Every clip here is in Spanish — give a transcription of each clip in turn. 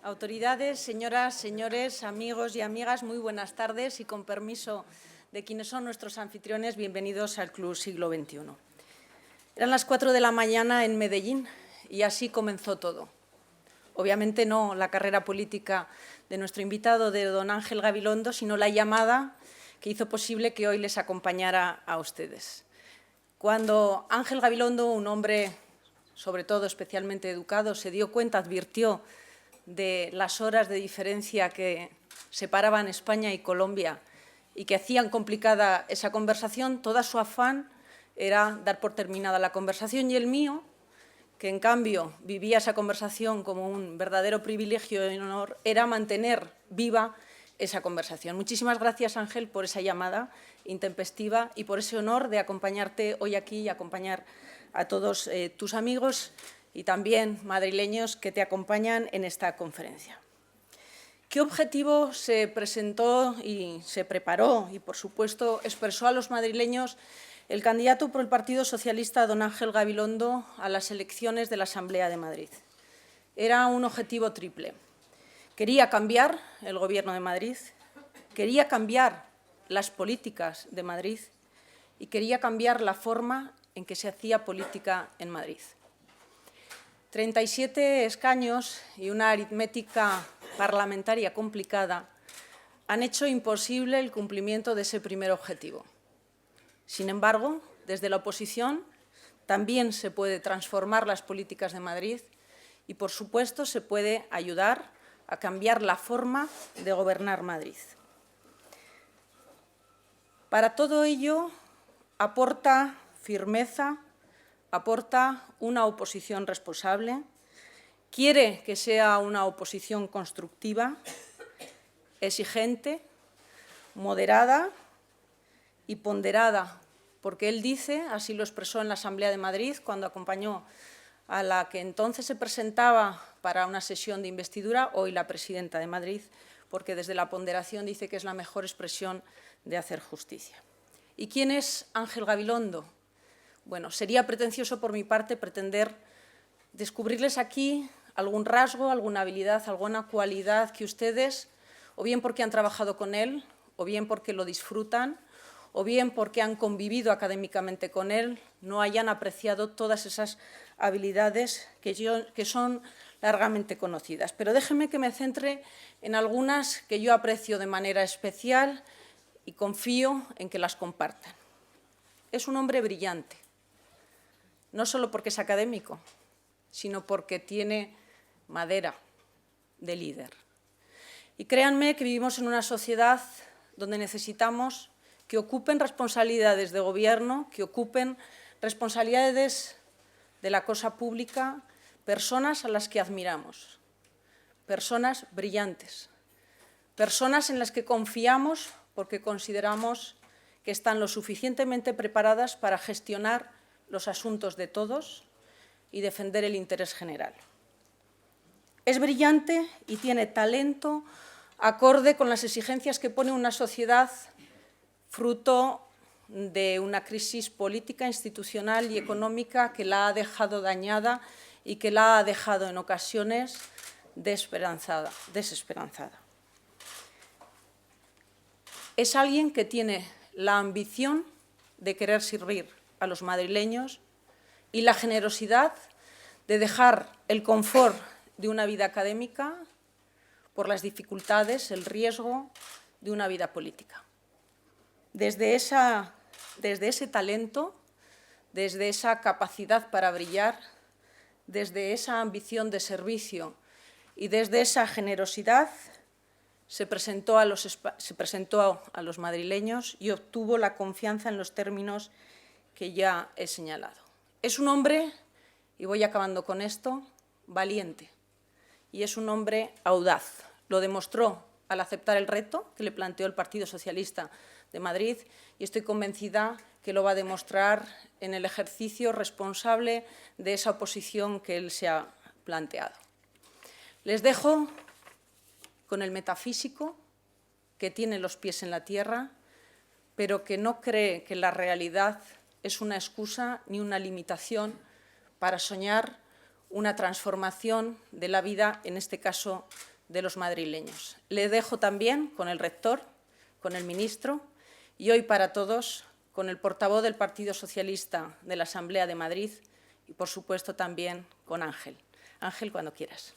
Autoridades, señoras, señores, amigos y amigas, muy buenas tardes y con permiso de quienes son nuestros anfitriones, bienvenidos al Club Siglo XXI. Eran las 4 de la mañana en Medellín y así comenzó todo. Obviamente no la carrera política de nuestro invitado, de don Ángel Gabilondo, sino la llamada que hizo posible que hoy les acompañara a ustedes. Cuando Ángel Gabilondo, un hombre sobre todo especialmente educado, se dio cuenta, advirtió de las horas de diferencia que separaban España y Colombia y que hacían complicada esa conversación, todo su afán era dar por terminada la conversación y el mío, que en cambio vivía esa conversación como un verdadero privilegio y honor, era mantener viva esa conversación. Muchísimas gracias, Ángel, por esa llamada intempestiva y por ese honor de acompañarte hoy aquí y acompañar a todos tus amigos y también madrileños que te acompañan en esta conferencia. ¿Qué objetivo se presentó y se preparó y, por supuesto, expresó a los madrileños el candidato por el Partido Socialista, don Ángel Gabilondo, a las elecciones de la Asamblea de Madrid? Era un objetivo triple. Quería cambiar el Gobierno de Madrid, quería cambiar las políticas de Madrid y quería cambiar la forma en que se hacía política en Madrid. 37 escaños y una aritmética parlamentaria complicada han hecho imposible el cumplimiento de ese primer objetivo. Sin embargo, desde la oposición también se puede transformar las políticas de Madrid y, por supuesto, se puede ayudar a cambiar la forma de gobernar Madrid. Para todo ello, aporta firmeza, aporta una oposición responsable, quiere que sea una oposición constructiva, exigente, moderada y ponderada, porque él dice, así lo expresó en la Asamblea de Madrid, cuando acompañó a la que entonces se presentaba para una sesión de investidura, hoy la presidenta de Madrid, porque desde la ponderación dice que es la mejor expresión de hacer justicia. ¿Y quién es Ángel Gabilondo? Bueno, sería pretencioso por mi parte pretender descubrirles aquí algún rasgo, alguna habilidad, alguna cualidad que ustedes, o bien porque han trabajado con él, o bien porque lo disfrutan, o bien porque han convivido académicamente con él, no hayan apreciado todas esas habilidades que son largamente conocidas. Pero déjenme que me centre en algunas que yo aprecio de manera especial y confío en que las compartan. Es un hombre brillante, no solo porque es académico, sino porque tiene madera de líder. Y créanme que vivimos en una sociedad donde necesitamos que ocupen responsabilidades de gobierno, que ocupen responsabilidades de la cosa pública, personas a las que admiramos, personas brillantes, personas en las que confiamos porque consideramos que están lo suficientemente preparadas para gestionar los asuntos de todos y defender el interés general. Es brillante y tiene talento acorde con las exigencias que pone una sociedad fruto de una crisis política, institucional y económica que la ha dejado dañada y que la ha dejado en ocasiones desesperanzada. Es alguien que tiene la ambición de querer servir a los madrileños y la generosidad de dejar el confort de una vida académica por las dificultades, el riesgo de una vida política. Desde ese talento, desde esa capacidad para brillar, desde esa ambición de servicio y desde esa generosidad, se presentó a los madrileños y obtuvo la confianza en los términos que ya he señalado. Es un hombre, y voy acabando con esto, valiente, y es un hombre audaz. Lo demostró al aceptar el reto que le planteó el Partido Socialista de Madrid y estoy convencida que lo va a demostrar en el ejercicio responsable de esa oposición que él se ha planteado. Les dejo con el metafísico que tiene los pies en la tierra, pero que no cree que la realidad es una excusa ni una limitación para soñar una transformación de la vida, en este caso de los madrileños. Le dejo también con el rector, con el ministro y hoy para todos con el portavoz del Partido Socialista de la Asamblea de Madrid y, por supuesto, también con Ángel. Ángel, cuando quieras.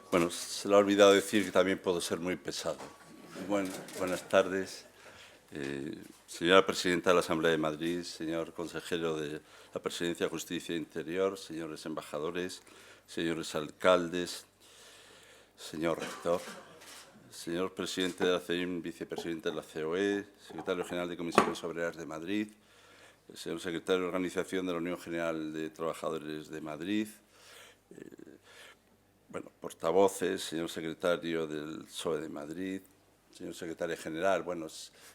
Bueno, se le ha olvidado decir que también puedo ser muy pesado. Buenas tardes, señora presidenta de la Asamblea de Madrid, señor consejero de la Presidencia de Justicia e Interior, señores embajadores, señores alcaldes, señor rector, señor presidente de la CEIM, vicepresidente de la COE, secretario general de Comisiones Obreras de Madrid, señor secretario de Organización de la Unión General de Trabajadores de Madrid, portavoces, señor secretario del PSOE de Madrid, señor secretario general,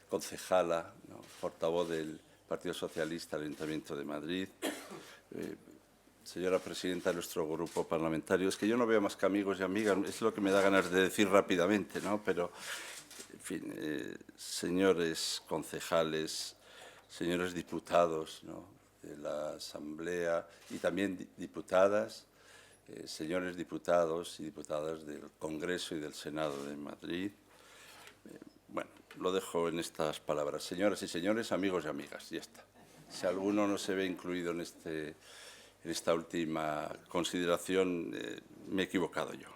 concejala, ¿no?, portavoz del Partido Socialista del Ayuntamiento de Madrid, señora presidenta de nuestro grupo parlamentario. Es que yo no veo más que amigos y amigas, es lo que me da ganas de decir rápidamente, ¿no? Pero, en fin, señores concejales, señores diputados, ¿no?, de la Asamblea y también diputadas, señores diputados y diputadas del Congreso y del Senado de Madrid. Lo dejo en estas palabras. Señoras y señores, amigos y amigas, ya está. Si alguno no se ve incluido en esta última consideración, me he equivocado yo.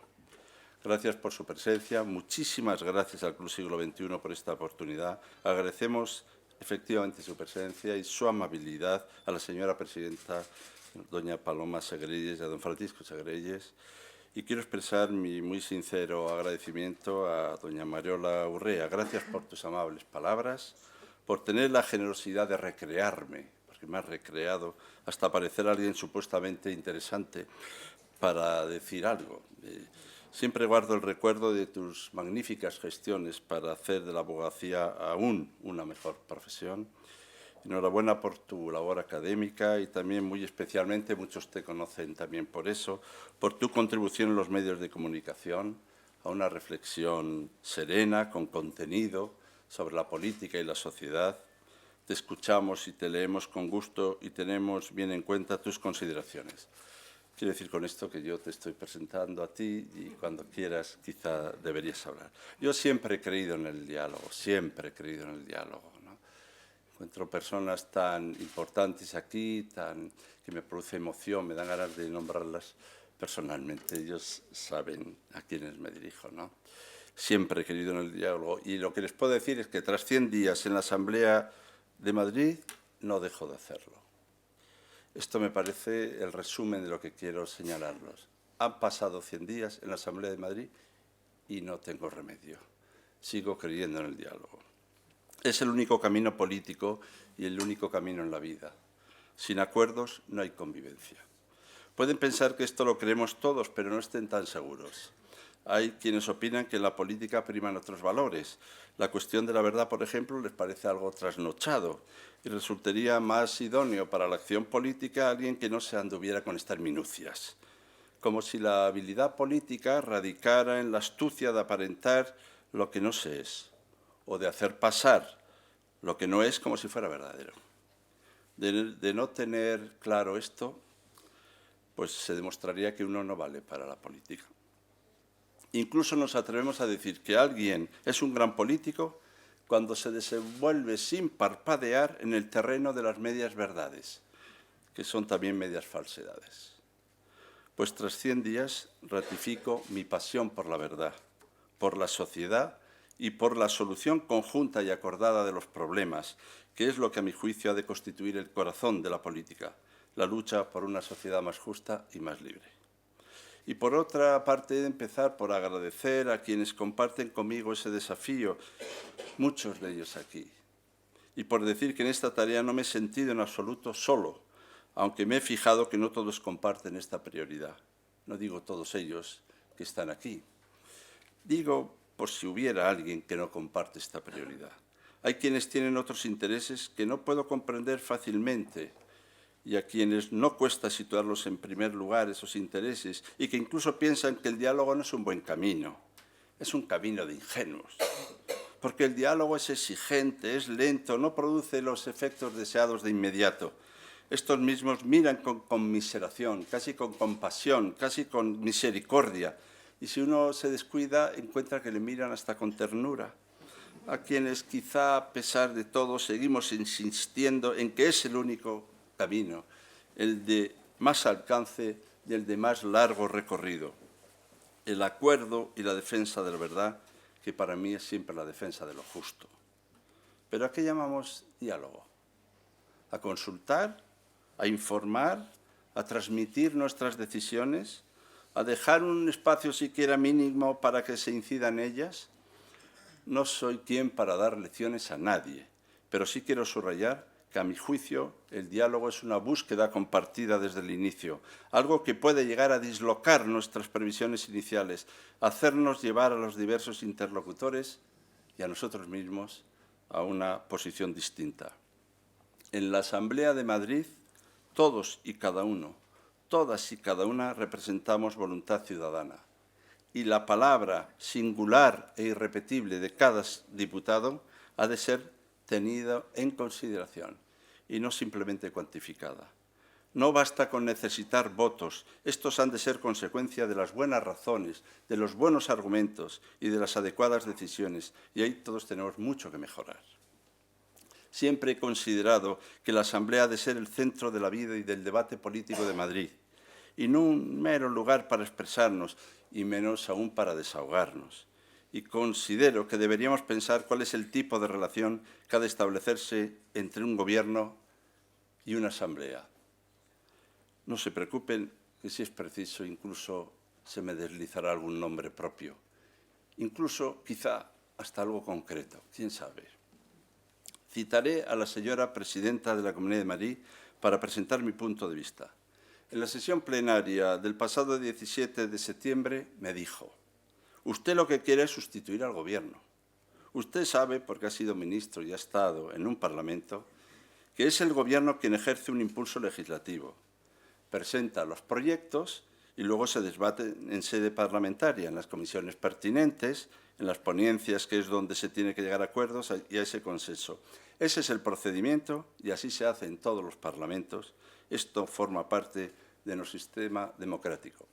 Gracias por su presencia. Muchísimas gracias al Club Siglo XXI por esta oportunidad. Agradecemos efectivamente su presencia y su amabilidad a la señora presidenta, doña Paloma Segrelles, y a don Francisco Segrelles. Y quiero expresar mi muy sincero agradecimiento a doña Mariola Urrea. Gracias por tus amables palabras, por tener la generosidad de recrearme, porque me has recreado hasta parecer alguien supuestamente interesante para decir algo. Siempre guardo el recuerdo de tus magníficas gestiones para hacer de la abogacía aún una mejor profesión. Enhorabuena por tu labor académica y también muy especialmente, muchos te conocen también por eso, por tu contribución en los medios de comunicación a una reflexión serena, con contenido, sobre la política y la sociedad. Te escuchamos y te leemos con gusto y tenemos bien en cuenta tus consideraciones. Quiero decir con esto que yo te estoy presentando a ti y cuando quieras quizá deberías hablar. Yo siempre he creído en el diálogo, siempre he creído en el diálogo, ¿no? Encuentro personas tan importantes aquí, que me produce emoción, me dan ganas de nombrarlas personalmente. Ellos saben a quiénes me dirijo, ¿no? Siempre he querido en el diálogo y lo que les puedo decir es que tras 100 días en la Asamblea de Madrid no dejo de hacerlo. Esto me parece el resumen de lo que quiero señalarlos. Han pasado 100 días en la Asamblea de Madrid y no tengo remedio. Sigo creyendo en el diálogo. Es el único camino político y el único camino en la vida. Sin acuerdos no hay convivencia. Pueden pensar que esto lo creemos todos, pero no estén tan seguros. Hay quienes opinan que en la política priman otros valores. La cuestión de la verdad, por ejemplo, les parece algo trasnochado y resultaría más idóneo para la acción política alguien que no se anduviera con estas minucias. Como si la habilidad política radicara en la astucia de aparentar lo que no se es o de hacer pasar lo que no es como si fuera verdadero. De no tener claro esto, pues se demostraría que uno no vale para la política. Incluso nos atrevemos a decir que alguien es un gran político cuando se desenvuelve sin parpadear en el terreno de las medias verdades, que son también medias falsedades. Pues tras 100 días ratifico mi pasión por la verdad, por la sociedad y por la solución conjunta y acordada de los problemas, que es lo que a mi juicio ha de constituir el corazón de la política, la lucha por una sociedad más justa y más libre. Y por otra parte, he de empezar por agradecer a quienes comparten conmigo ese desafío, muchos de ellos aquí, y por decir que en esta tarea no me he sentido en absoluto solo, aunque me he fijado que no todos comparten esta prioridad. No digo todos ellos que están aquí. Digo por si hubiera alguien que no comparte esta prioridad. Hay quienes tienen otros intereses que no puedo comprender fácilmente, y a quienes no cuesta situarlos en primer lugar esos intereses y que incluso piensan que el diálogo no es un buen camino, es un camino de ingenuos. Porque el diálogo es exigente, es lento, no produce los efectos deseados de inmediato. Estos mismos miran con conmiseración, casi con compasión, casi con misericordia. Y si uno se descuida, encuentra que le miran hasta con ternura. A quienes quizá, a pesar de todo, seguimos insistiendo en que es el único camino, el de más alcance y el de más largo recorrido. El acuerdo y la defensa de la verdad, que para mí es siempre la defensa de lo justo. ¿Pero a qué llamamos diálogo? ¿A consultar? ¿A informar? ¿A transmitir nuestras decisiones? ¿A dejar un espacio siquiera mínimo para que se incida en ellas? No soy quien para dar lecciones a nadie, pero sí quiero subrayar que, a mi juicio, el diálogo es una búsqueda compartida desde el inicio, algo que puede llegar a dislocar nuestras previsiones iniciales, hacernos llevar a los diversos interlocutores y a nosotros mismos a una posición distinta. En la Asamblea de Madrid, todos y cada uno, todas y cada una representamos voluntad ciudadana. Y la palabra singular e irrepetible de cada diputado ha de ser tenida en consideración y no simplemente cuantificada. No basta con necesitar votos, estos han de ser consecuencia de las buenas razones, de los buenos argumentos y de las adecuadas decisiones, y ahí todos tenemos mucho que mejorar. Siempre he considerado que la Asamblea ha de ser el centro de la vida y del debate político de Madrid, y no un mero lugar para expresarnos, y menos aún para desahogarnos. Y considero que deberíamos pensar cuál es el tipo de relación que ha de establecerse entre un gobierno y una asamblea. No se preocupen que si es preciso incluso se me deslizará algún nombre propio, incluso quizá hasta algo concreto, quién sabe. Citaré a la señora presidenta de la Comunidad de Madrid para presentar mi punto de vista. En la sesión plenaria del pasado 17 de septiembre me dijo: usted lo que quiere es sustituir al Gobierno. Usted sabe, porque ha sido ministro y ha estado en un Parlamento, que es el Gobierno quien ejerce un impulso legislativo. Presenta los proyectos y luego se debaten en sede parlamentaria, en las comisiones pertinentes, en las ponencias, que es donde se tiene que llegar a acuerdos y a ese consenso. Ese es el procedimiento y así se hace en todos los parlamentos. Esto forma parte de nuestro sistema democrático.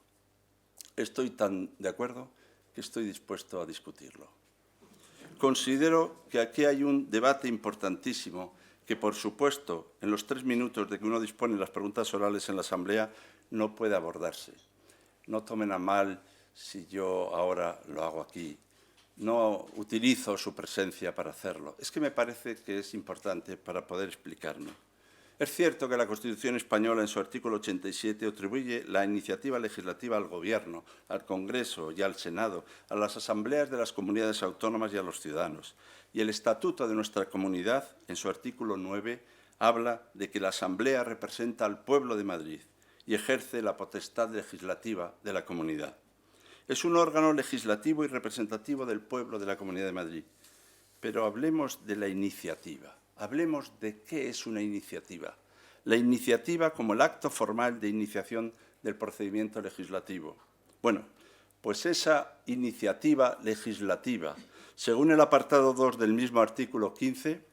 Estoy tan de acuerdo que estoy dispuesto a discutirlo. Considero que aquí hay un debate importantísimo que, por supuesto, en los 3 minutos de que uno dispone de las preguntas orales en la Asamblea, no puede abordarse. No tomen a mal si yo ahora lo hago aquí. No utilizo su presencia para hacerlo. Es que me parece que es importante para poder explicarlo. Es cierto que la Constitución española, en su artículo 87, atribuye la iniciativa legislativa al Gobierno, al Congreso y al Senado, a las asambleas de las comunidades autónomas y a los ciudadanos. Y el Estatuto de nuestra comunidad, en su artículo 9, habla de que la Asamblea representa al pueblo de Madrid y ejerce la potestad legislativa de la comunidad. Es un órgano legislativo y representativo del pueblo de la Comunidad de Madrid. Pero hablemos de la iniciativa. Hablemos de qué es una iniciativa. La iniciativa como el acto formal de iniciación del procedimiento legislativo. Bueno, pues esa iniciativa legislativa, según el apartado 2 del mismo artículo 15,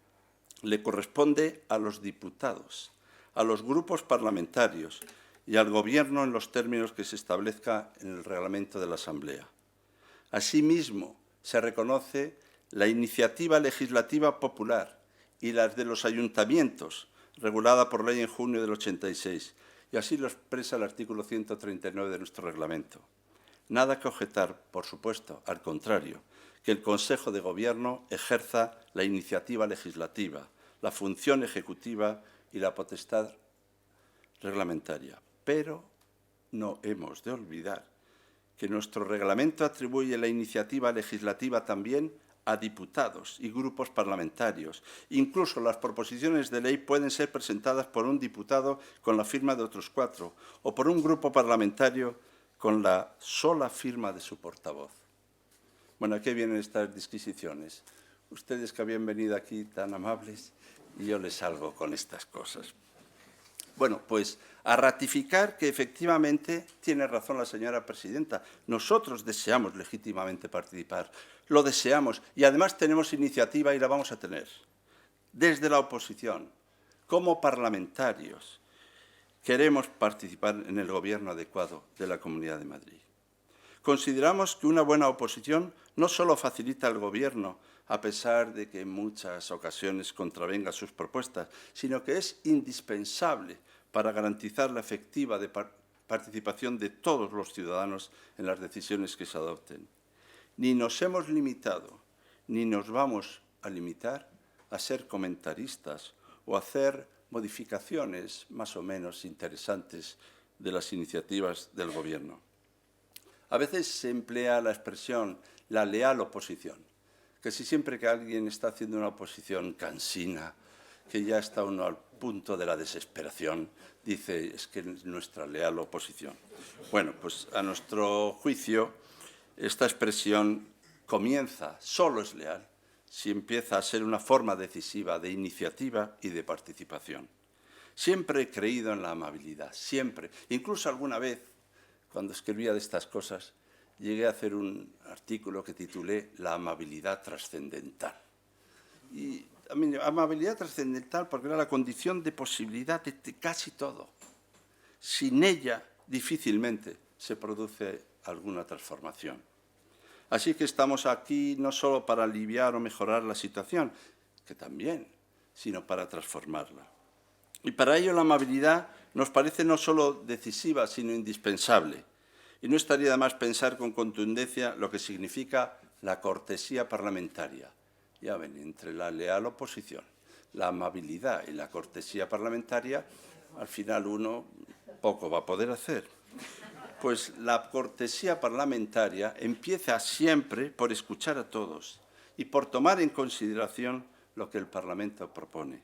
le corresponde a los diputados, a los grupos parlamentarios y al Gobierno en los términos que se establezca en el reglamento de la Asamblea. Asimismo, se reconoce la iniciativa legislativa popular y las de los ayuntamientos, regulada por ley en junio del 86, y así lo expresa el artículo 139 de nuestro reglamento. Nada que objetar, por supuesto, al contrario, que el Consejo de Gobierno ejerza la iniciativa legislativa, la función ejecutiva y la potestad reglamentaria. Pero no hemos de olvidar que nuestro reglamento atribuye la iniciativa legislativa también a diputados y grupos parlamentarios. Incluso las proposiciones de ley pueden ser presentadas por un diputado con la firma de otros 4 o por un grupo parlamentario con la sola firma de su portavoz. Bueno, ¿a qué vienen estas disquisiciones? Ustedes que habían venido aquí tan amables y yo les salgo con estas cosas. Bueno, pues a ratificar que efectivamente tiene razón la señora presidenta. Nosotros deseamos legítimamente participar, lo deseamos y además tenemos iniciativa y la vamos a tener. Desde la oposición, como parlamentarios, queremos participar en el gobierno adecuado de la Comunidad de Madrid. Consideramos que una buena oposición no solo facilita el gobierno, a pesar de que en muchas ocasiones contravenga sus propuestas, sino que es indispensable para garantizar la efectiva participación de todos los ciudadanos en las decisiones que se adopten. Ni nos hemos limitado, ni nos vamos a limitar a ser comentaristas o a hacer modificaciones más o menos interesantes de las iniciativas del Gobierno. A veces se emplea la expresión la leal oposición, que si siempre que alguien está haciendo una oposición cansina, que ya está uno al punto de la desesperación, dice, es que es nuestra leal oposición. Bueno, pues a nuestro juicio, esta expresión solo es leal, si empieza a ser una forma decisiva de iniciativa y de participación. Siempre he creído en la amabilidad, siempre. Incluso alguna vez, cuando escribía de estas cosas, llegué a hacer un artículo que titulé La amabilidad trascendental. Y amabilidad trascendental porque era la condición de posibilidad de casi todo. Sin ella, difícilmente se produce alguna transformación. Así que estamos aquí no solo para aliviar o mejorar la situación, que también, sino para transformarla. Y para ello la amabilidad nos parece no solo decisiva, sino indispensable. Y no estaría de más pensar con contundencia lo que significa la cortesía parlamentaria. Ya ven, entre la leal oposición, la amabilidad y la cortesía parlamentaria, al final uno poco va a poder hacer. Pues la cortesía parlamentaria empieza siempre por escuchar a todos y por tomar en consideración lo que el Parlamento propone.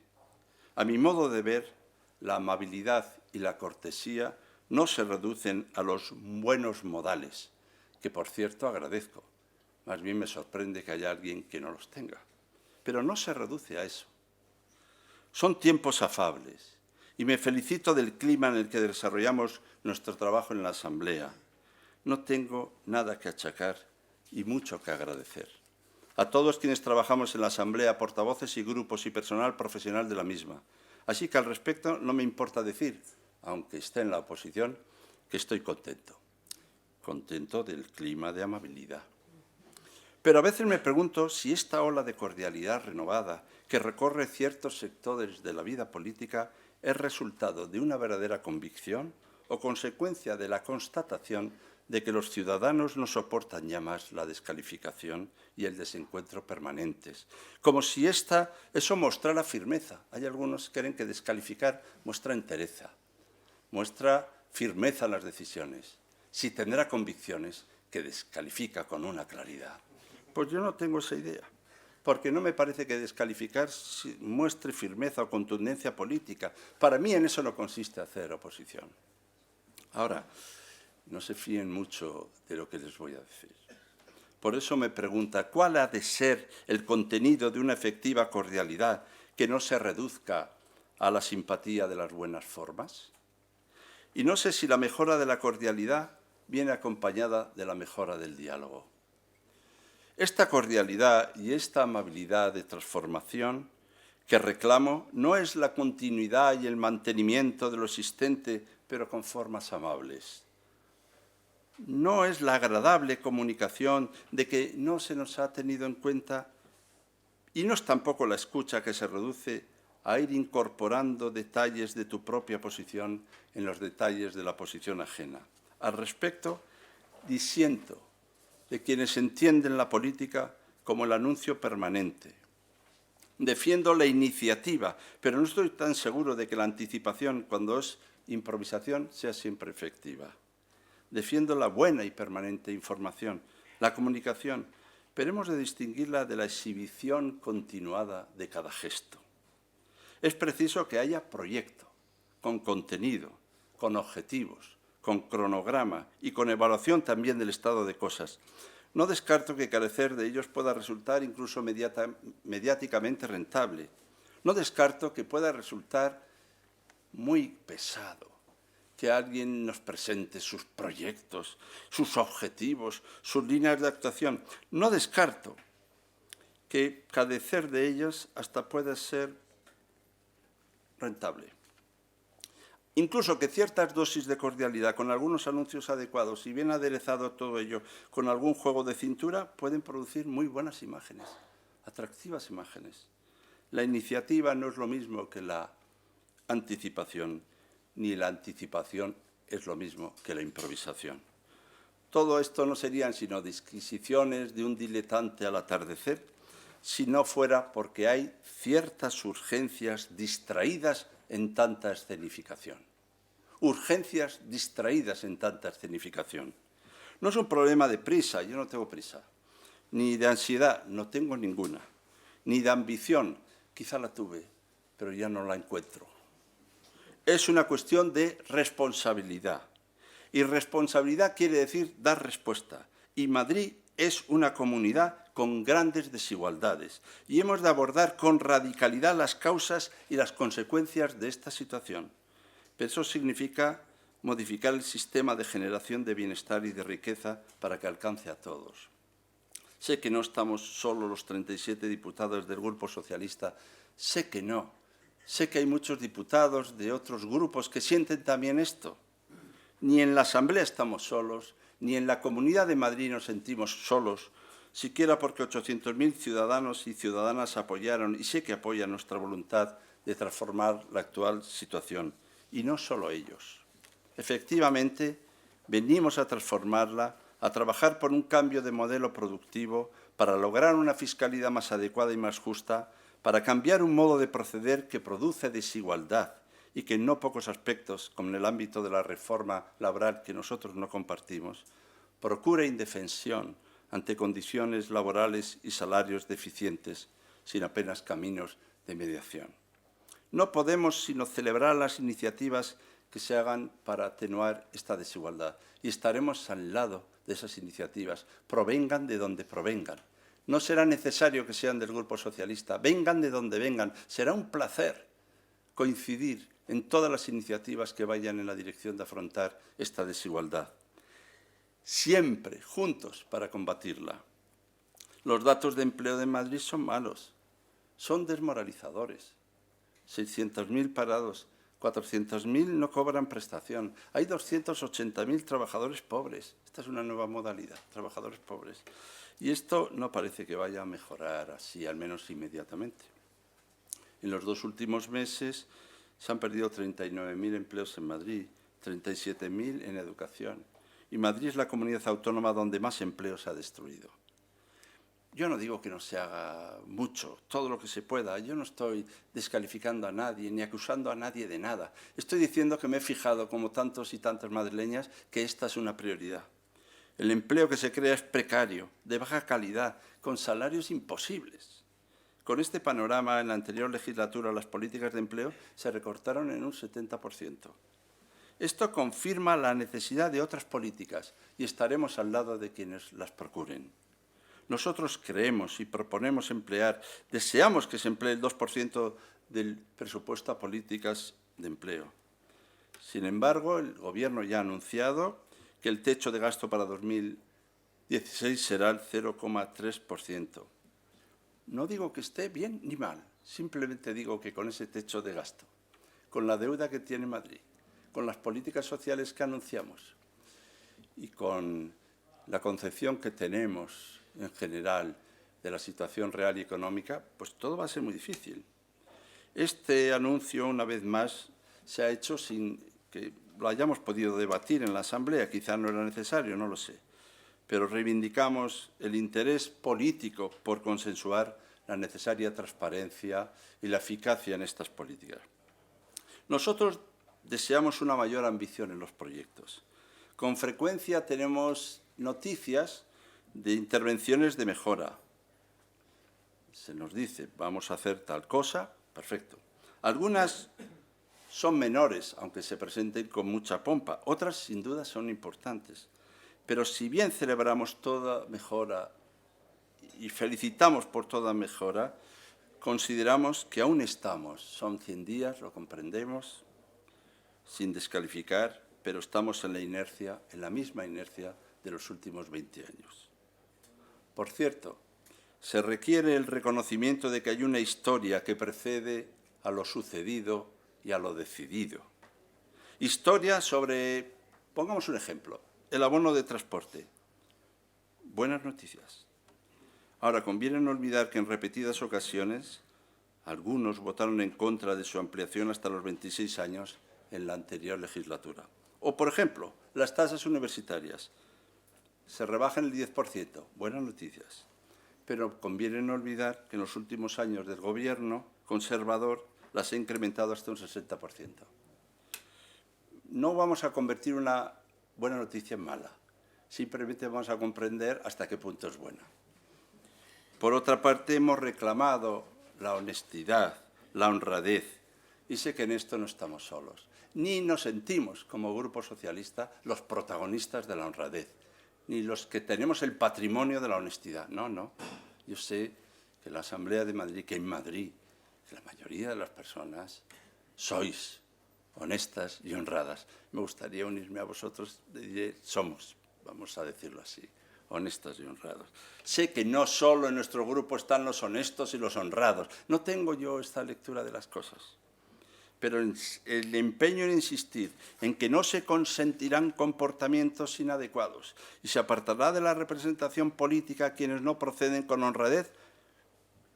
A mi modo de ver, la amabilidad y la cortesía no se reducen a los buenos modales, que por cierto agradezco. Más bien me sorprende que haya alguien que no los tenga. Pero no se reduce a eso. Son tiempos afables y me felicito del clima en el que desarrollamos nuestro trabajo en la Asamblea. No tengo nada que achacar y mucho que agradecer. A todos quienes trabajamos en la Asamblea, portavoces y grupos y personal profesional de la misma. Así que al respecto no me importa decir, aunque esté en la oposición, que estoy contento. Contento del clima de amabilidad. Pero a veces me pregunto si esta ola de cordialidad renovada que recorre ciertos sectores de la vida política es resultado de una verdadera convicción o consecuencia de la constatación de que los ciudadanos no soportan ya más la descalificación y el desencuentro permanentes, como si eso mostrara firmeza. Hay algunos que creen que descalificar muestra entereza, muestra firmeza en las decisiones. Si tendrá convicciones, que descalifica con una claridad. Pues yo no tengo esa idea, porque no me parece que descalificar muestre firmeza o contundencia política. Para mí en eso no consiste hacer oposición. Ahora, no se fíen mucho de lo que les voy a decir. Por eso me pregunta, ¿cuál ha de ser el contenido de una efectiva cordialidad que no se reduzca a la simpatía de las buenas formas? Y no sé si la mejora de la cordialidad viene acompañada de la mejora del diálogo. Esta cordialidad y esta amabilidad de transformación que reclamo no es la continuidad y el mantenimiento de lo existente, pero con formas amables. No es la agradable comunicación de que no se nos ha tenido en cuenta y no es tampoco la escucha que se reduce a ir incorporando detalles de tu propia posición en los detalles de la posición ajena. Al respecto, disiento de quienes entienden la política como el anuncio permanente. Defiendo la iniciativa, pero no estoy tan seguro de que la anticipación, cuando es improvisación, sea siempre efectiva. Defiendo la buena y permanente información, la comunicación, pero hemos de distinguirla de la exhibición continuada de cada gesto. Es preciso que haya proyecto, con contenido, con objetivos, con cronograma y con evaluación también del estado de cosas. No descarto que carecer de ellos pueda resultar incluso mediáticamente rentable. No descarto que pueda resultar muy pesado que alguien nos presente sus proyectos, sus objetivos, sus líneas de actuación. No descarto que carecer de ellos hasta pueda ser rentable. Incluso que ciertas dosis de cordialidad, con algunos anuncios adecuados y bien aderezado todo ello, con algún juego de cintura, pueden producir muy buenas imágenes, atractivas imágenes. La iniciativa no es lo mismo que la anticipación, ni la anticipación es lo mismo que la improvisación. Todo esto no serían sino disquisiciones de un diletante al atardecer, si no fuera porque hay ciertas urgencias distraídas en tanta escenificación. Urgencias distraídas en tanta escenificación. No es un problema de prisa, yo no tengo prisa, ni de ansiedad, no tengo ninguna, ni de ambición, quizá la tuve, pero ya no la encuentro. Es una cuestión de responsabilidad. Y responsabilidad quiere decir dar respuesta. Y Madrid es una comunidad con grandes desigualdades. Y hemos de abordar con radicalidad las causas y las consecuencias de esta situación. Pero eso significa modificar el sistema de generación de bienestar y de riqueza para que alcance a todos. Sé que no estamos solo los 37 diputados del Grupo Socialista, sé que no. Sé que hay muchos diputados de otros grupos que sienten también esto. Ni en la Asamblea estamos solos, ni en la Comunidad de Madrid nos sentimos solos, siquiera porque 800.000 ciudadanos y ciudadanas apoyaron, y sé que apoyan nuestra voluntad de transformar la actual situación. Y no solo ellos. Efectivamente, venimos a transformarla, a trabajar por un cambio de modelo productivo para lograr una fiscalidad más adecuada y más justa, para cambiar un modo de proceder que produce desigualdad y que en no pocos aspectos, como en el ámbito de la reforma laboral que nosotros no compartimos, procura indefensión ante condiciones laborales y salarios deficientes, sin apenas caminos de mediación. No podemos sino celebrar las iniciativas que se hagan para atenuar esta desigualdad y estaremos al lado de esas iniciativas, provengan de donde provengan. No será necesario que sean del Grupo Socialista, vengan de donde vengan. Será un placer coincidir en todas las iniciativas que vayan en la dirección de afrontar esta desigualdad. Siempre juntos para combatirla. Los datos de empleo de Madrid son malos, son desmoralizadores. 600.000 parados, 400.000 no cobran prestación. Hay 280.000 trabajadores pobres. Esta es una nueva modalidad, trabajadores pobres. Y esto no parece que vaya a mejorar así, al menos inmediatamente. En los 2 últimos meses se han perdido 39.000 empleos en Madrid, 37.000 en educación. Y Madrid es la comunidad autónoma donde más empleo se ha destruido. Yo no digo que no se haga mucho, todo lo que se pueda. Yo no estoy descalificando a nadie, ni acusando a nadie de nada. Estoy diciendo que me he fijado, como tantos y tantas madrileñas, que esta es una prioridad. El empleo que se crea es precario, de baja calidad, con salarios imposibles. Con este panorama, en la anterior legislatura, las políticas de empleo se recortaron en un 70%. Esto confirma la necesidad de otras políticas y estaremos al lado de quienes las procuren. Nosotros creemos y proponemos emplear, deseamos que se emplee el 2% del presupuesto a políticas de empleo. Sin embargo, el Gobierno ya ha anunciado que el techo de gasto para 2016 será el 0,3%. No digo que esté bien ni mal, simplemente digo que con ese techo de gasto, con la deuda que tiene Madrid, con las políticas sociales que anunciamos y con la concepción que tenemos en general de la situación real y económica, pues todo va a ser muy difícil. Este anuncio, una vez más, se ha hecho sin que lo hayamos podido debatir en la Asamblea, quizá no era necesario, no lo sé, pero reivindicamos el interés político por consensuar la necesaria transparencia y la eficacia en estas políticas. Nosotros deseamos una mayor ambición en los proyectos. Con frecuencia tenemos noticias de intervenciones de mejora. Se nos dice, vamos a hacer tal cosa, perfecto. Algunas son menores, aunque se presenten con mucha pompa. Otras, sin duda, son importantes. Pero si bien celebramos toda mejora y felicitamos por toda mejora, consideramos que aún estamos. Son 100 días, lo comprendemos, sin descalificar, pero estamos en la inercia, en la misma inercia de los últimos 20 años. Por cierto, se requiere el reconocimiento de que hay una historia que precede a lo sucedido y a lo decidido. Historia sobre, pongamos un ejemplo, el abono de transporte. Buenas noticias. Ahora, conviene no olvidar que en repetidas ocasiones algunos votaron en contra de su ampliación hasta los 26 años en la anterior legislatura. O, por ejemplo, las tasas universitarias. Se rebajan el 10%. Buenas noticias. Pero conviene no olvidar que en los últimos años del Gobierno conservador las ha incrementado hasta un 60%. No vamos a convertir una buena noticia en mala. Simplemente vamos a comprender hasta qué punto es buena. Por otra parte, hemos reclamado la honestidad, la honradez, y sé que en esto no estamos solos. Ni nos sentimos, como Grupo Socialista, los protagonistas de la honradez, ni los que tenemos el patrimonio de la honestidad. No, no. Yo sé que en la Asamblea de Madrid, que en Madrid, la mayoría de las personas sois honestas y honradas. Me gustaría unirme a vosotros, somos, vamos a decirlo así, honestas y honrados. Sé que no solo en nuestro grupo están los honestos y los honrados. No tengo yo esta lectura de las cosas. Pero el empeño en insistir en que no se consentirán comportamientos inadecuados y se apartará de la representación política a quienes no proceden con honradez,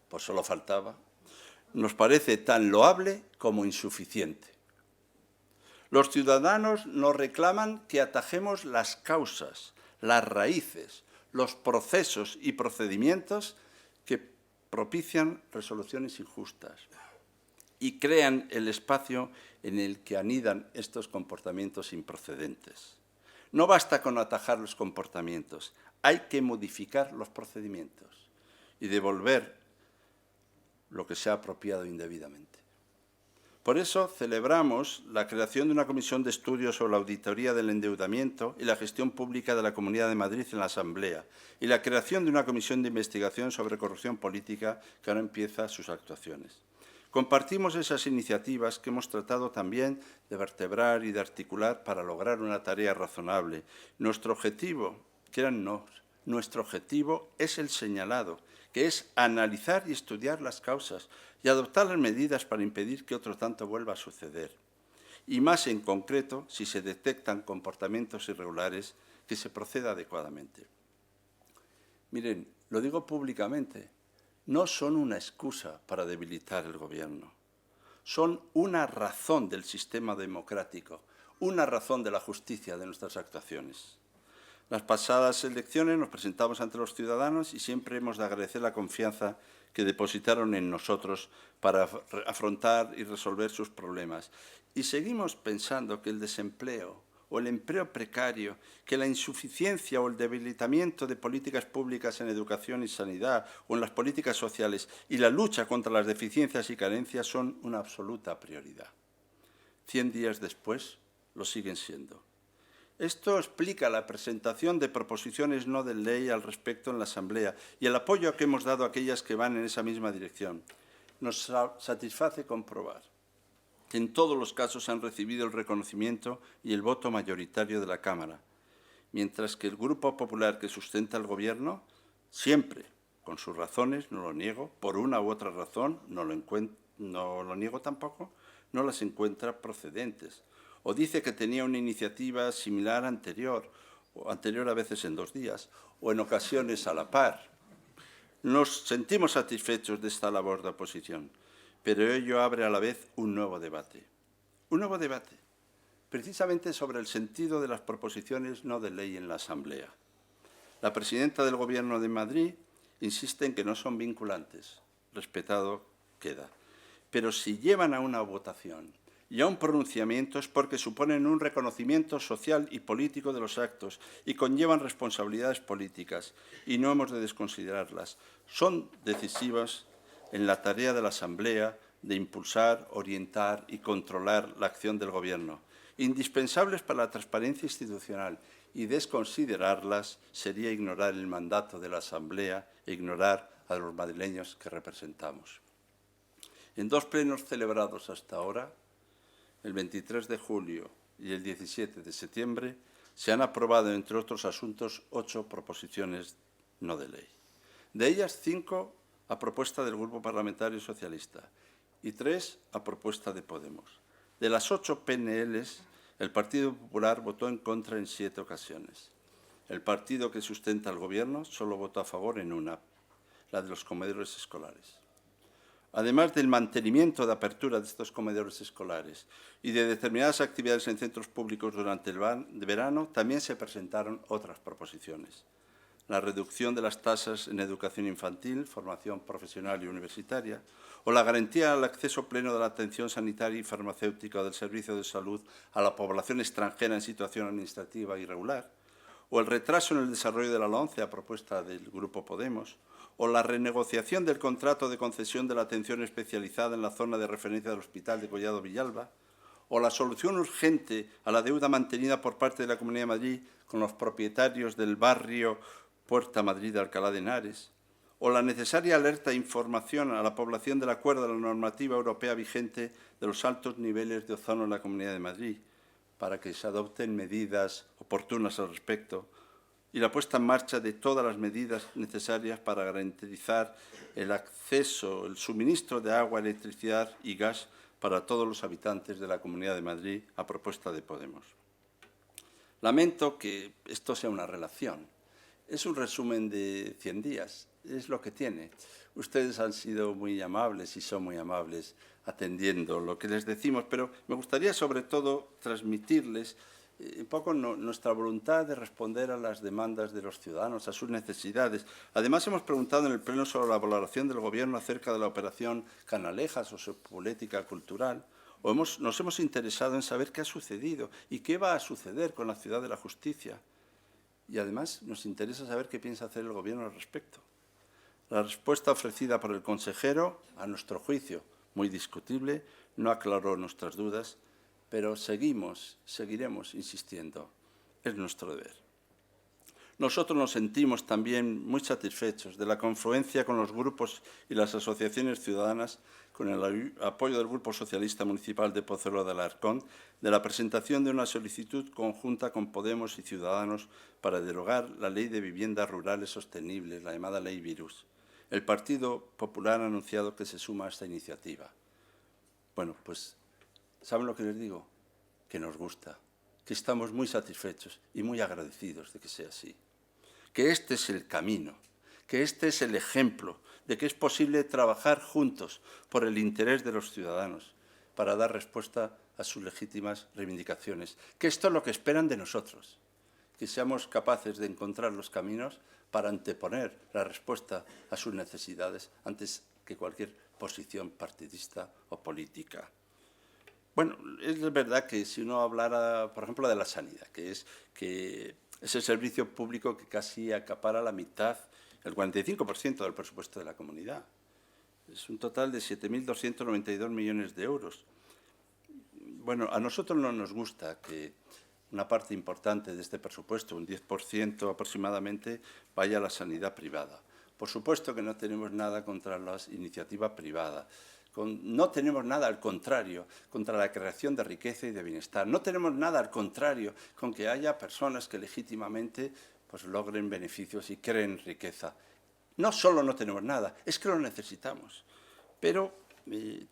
pues solo faltaba, nos parece tan loable como insuficiente. Los ciudadanos nos reclaman que atajemos las causas, las raíces, los procesos y procedimientos que propician resoluciones injustas y crean el espacio en el que anidan estos comportamientos improcedentes. No basta con atajar los comportamientos, hay que modificar los procedimientos y devolver lo que se ha apropiado indebidamente. Por eso celebramos la creación de una comisión de estudio sobre la auditoría del endeudamiento y la gestión pública de la Comunidad de Madrid en la Asamblea y la creación de una comisión de investigación sobre corrupción política que ahora empieza sus actuaciones. Compartimos esas iniciativas que hemos tratado también de vertebrar y de articular para lograr una tarea razonable. Nuestro objetivo, créannos, nuestro objetivo es el señalado, que es analizar y estudiar las causas y adoptar las medidas para impedir que otro tanto vuelva a suceder. Y más en concreto, si se detectan comportamientos irregulares, que se proceda adecuadamente. Miren, lo digo públicamente, no son una excusa para debilitar el Gobierno. Son una razón del sistema democrático, una razón de la justicia de nuestras actuaciones. Las pasadas elecciones nos presentamos ante los ciudadanos y siempre hemos de agradecer la confianza que depositaron en nosotros para afrontar y resolver sus problemas. Y seguimos pensando que el desempleo o el empleo precario, que la insuficiencia o el debilitamiento de políticas públicas en educación y sanidad o en las políticas sociales y la lucha contra las deficiencias y carencias son una absoluta prioridad. 100 días después lo siguen siendo. Esto explica la presentación de proposiciones no de ley al respecto en la Asamblea y el apoyo que hemos dado a aquellas que van en esa misma dirección. Nos satisface comprobar que en todos los casos han recibido el reconocimiento y el voto mayoritario de la Cámara, mientras que el Grupo Popular que sustenta el Gobierno, siempre con sus razones, no lo niego, por una u otra razón, no lo niego tampoco, no las encuentra procedentes. O dice que tenía una iniciativa similar anterior, o anterior a veces en 2 días, o en ocasiones a la par. Nos sentimos satisfechos de esta labor de oposición, pero ello abre a la vez un nuevo debate. Un nuevo debate, precisamente sobre el sentido de las proposiciones no de ley en la Asamblea. La presidenta del Gobierno de Madrid insiste en que no son vinculantes, respetado queda. Pero si llevan a una votación y a un pronunciamiento es porque suponen un reconocimiento social y político de los actos y conllevan responsabilidades políticas, y no hemos de desconsiderarlas. Son decisivas en la tarea de la Asamblea de impulsar, orientar y controlar la acción del Gobierno, indispensables para la transparencia institucional, y desconsiderarlas sería ignorar el mandato de la Asamblea e ignorar a los madrileños que representamos. En 2 plenos celebrados hasta ahora, el 23 de julio y el 17 de septiembre, se han aprobado, entre otros asuntos, 8 proposiciones no de ley. De ellas, 5 a propuesta del Grupo Parlamentario Socialista y 3 a propuesta de Podemos. De las 8 PNLs, el Partido Popular votó en contra en 7 ocasiones. El partido que sustenta al Gobierno solo votó a favor en una, la de los comedores escolares. Además del mantenimiento de apertura de estos comedores escolares y de determinadas actividades en centros públicos durante el verano, también se presentaron otras proposiciones. La reducción de las tasas en educación infantil, formación profesional y universitaria, o la garantía al acceso pleno de la atención sanitaria y farmacéutica del servicio de salud a la población extranjera en situación administrativa irregular, o el retraso en el desarrollo de la LOMCE a propuesta del Grupo Podemos, o la renegociación del contrato de concesión de la atención especializada en la zona de referencia del Hospital de Collado Villalba, o la solución urgente a la deuda mantenida por parte de la Comunidad de Madrid con los propietarios del barrio Puerta Madrid de Alcalá de Henares, o la necesaria alerta e información a la población del acuerdo de la normativa europea vigente de los altos niveles de ozono en la Comunidad de Madrid, para que se adopten medidas oportunas al respecto, y la puesta en marcha de todas las medidas necesarias para garantizar el acceso, el suministro de agua, electricidad y gas para todos los habitantes de la Comunidad de Madrid a propuesta de Podemos. Lamento que esto sea una relación. Es un resumen de 100 días, es lo que tiene. Ustedes han sido muy amables y son muy amables atendiendo lo que les decimos, pero me gustaría sobre todo transmitirles un poco nuestra voluntad de responder a las demandas de los ciudadanos, a sus necesidades. Además, hemos preguntado en el Pleno sobre la valoración del Gobierno acerca de la operación Canalejas o su política cultural, o nos hemos interesado en saber qué ha sucedido y qué va a suceder con la Ciudad de la Justicia. Y además nos interesa saber qué piensa hacer el Gobierno al respecto. La respuesta ofrecida por el consejero, a nuestro juicio muy discutible, no aclaró nuestras dudas, pero seguiremos insistiendo. Es nuestro deber. Nosotros nos sentimos también muy satisfechos de la confluencia con los grupos y las asociaciones ciudadanas, con el apoyo del Grupo Socialista Municipal de Pozuelo de Alarcón, de la presentación de una solicitud conjunta con Podemos y Ciudadanos para derogar la Ley de Viviendas Rurales Sostenibles, la llamada Ley Virus. El Partido Popular ha anunciado que se suma a esta iniciativa. Bueno, pues, ¿saben lo que les digo? Que nos gusta, que estamos muy satisfechos y muy agradecidos de que sea así. Que este es el camino, que este es el ejemplo de que es posible trabajar juntos por el interés de los ciudadanos para dar respuesta a sus legítimas reivindicaciones. Que esto es lo que esperan de nosotros, que seamos capaces de encontrar los caminos para anteponer la respuesta a sus necesidades antes que cualquier posición partidista o política. Bueno, es verdad que si uno hablara, por ejemplo, de la sanidad, que es el servicio público que casi acapara la mitad, el 45% del presupuesto de la comunidad. Es un total de 7.292 millones de euros. Bueno, a nosotros no nos gusta que una parte importante de este presupuesto, un 10% aproximadamente, vaya a la sanidad privada. Por supuesto que no tenemos nada contra la iniciativa privada. No tenemos nada, al contrario, contra la creación de riqueza y de bienestar. No tenemos nada, al contrario, con que haya personas que legítimamente pues, logren beneficios y creen riqueza. No solo no tenemos nada, es que lo necesitamos. Pero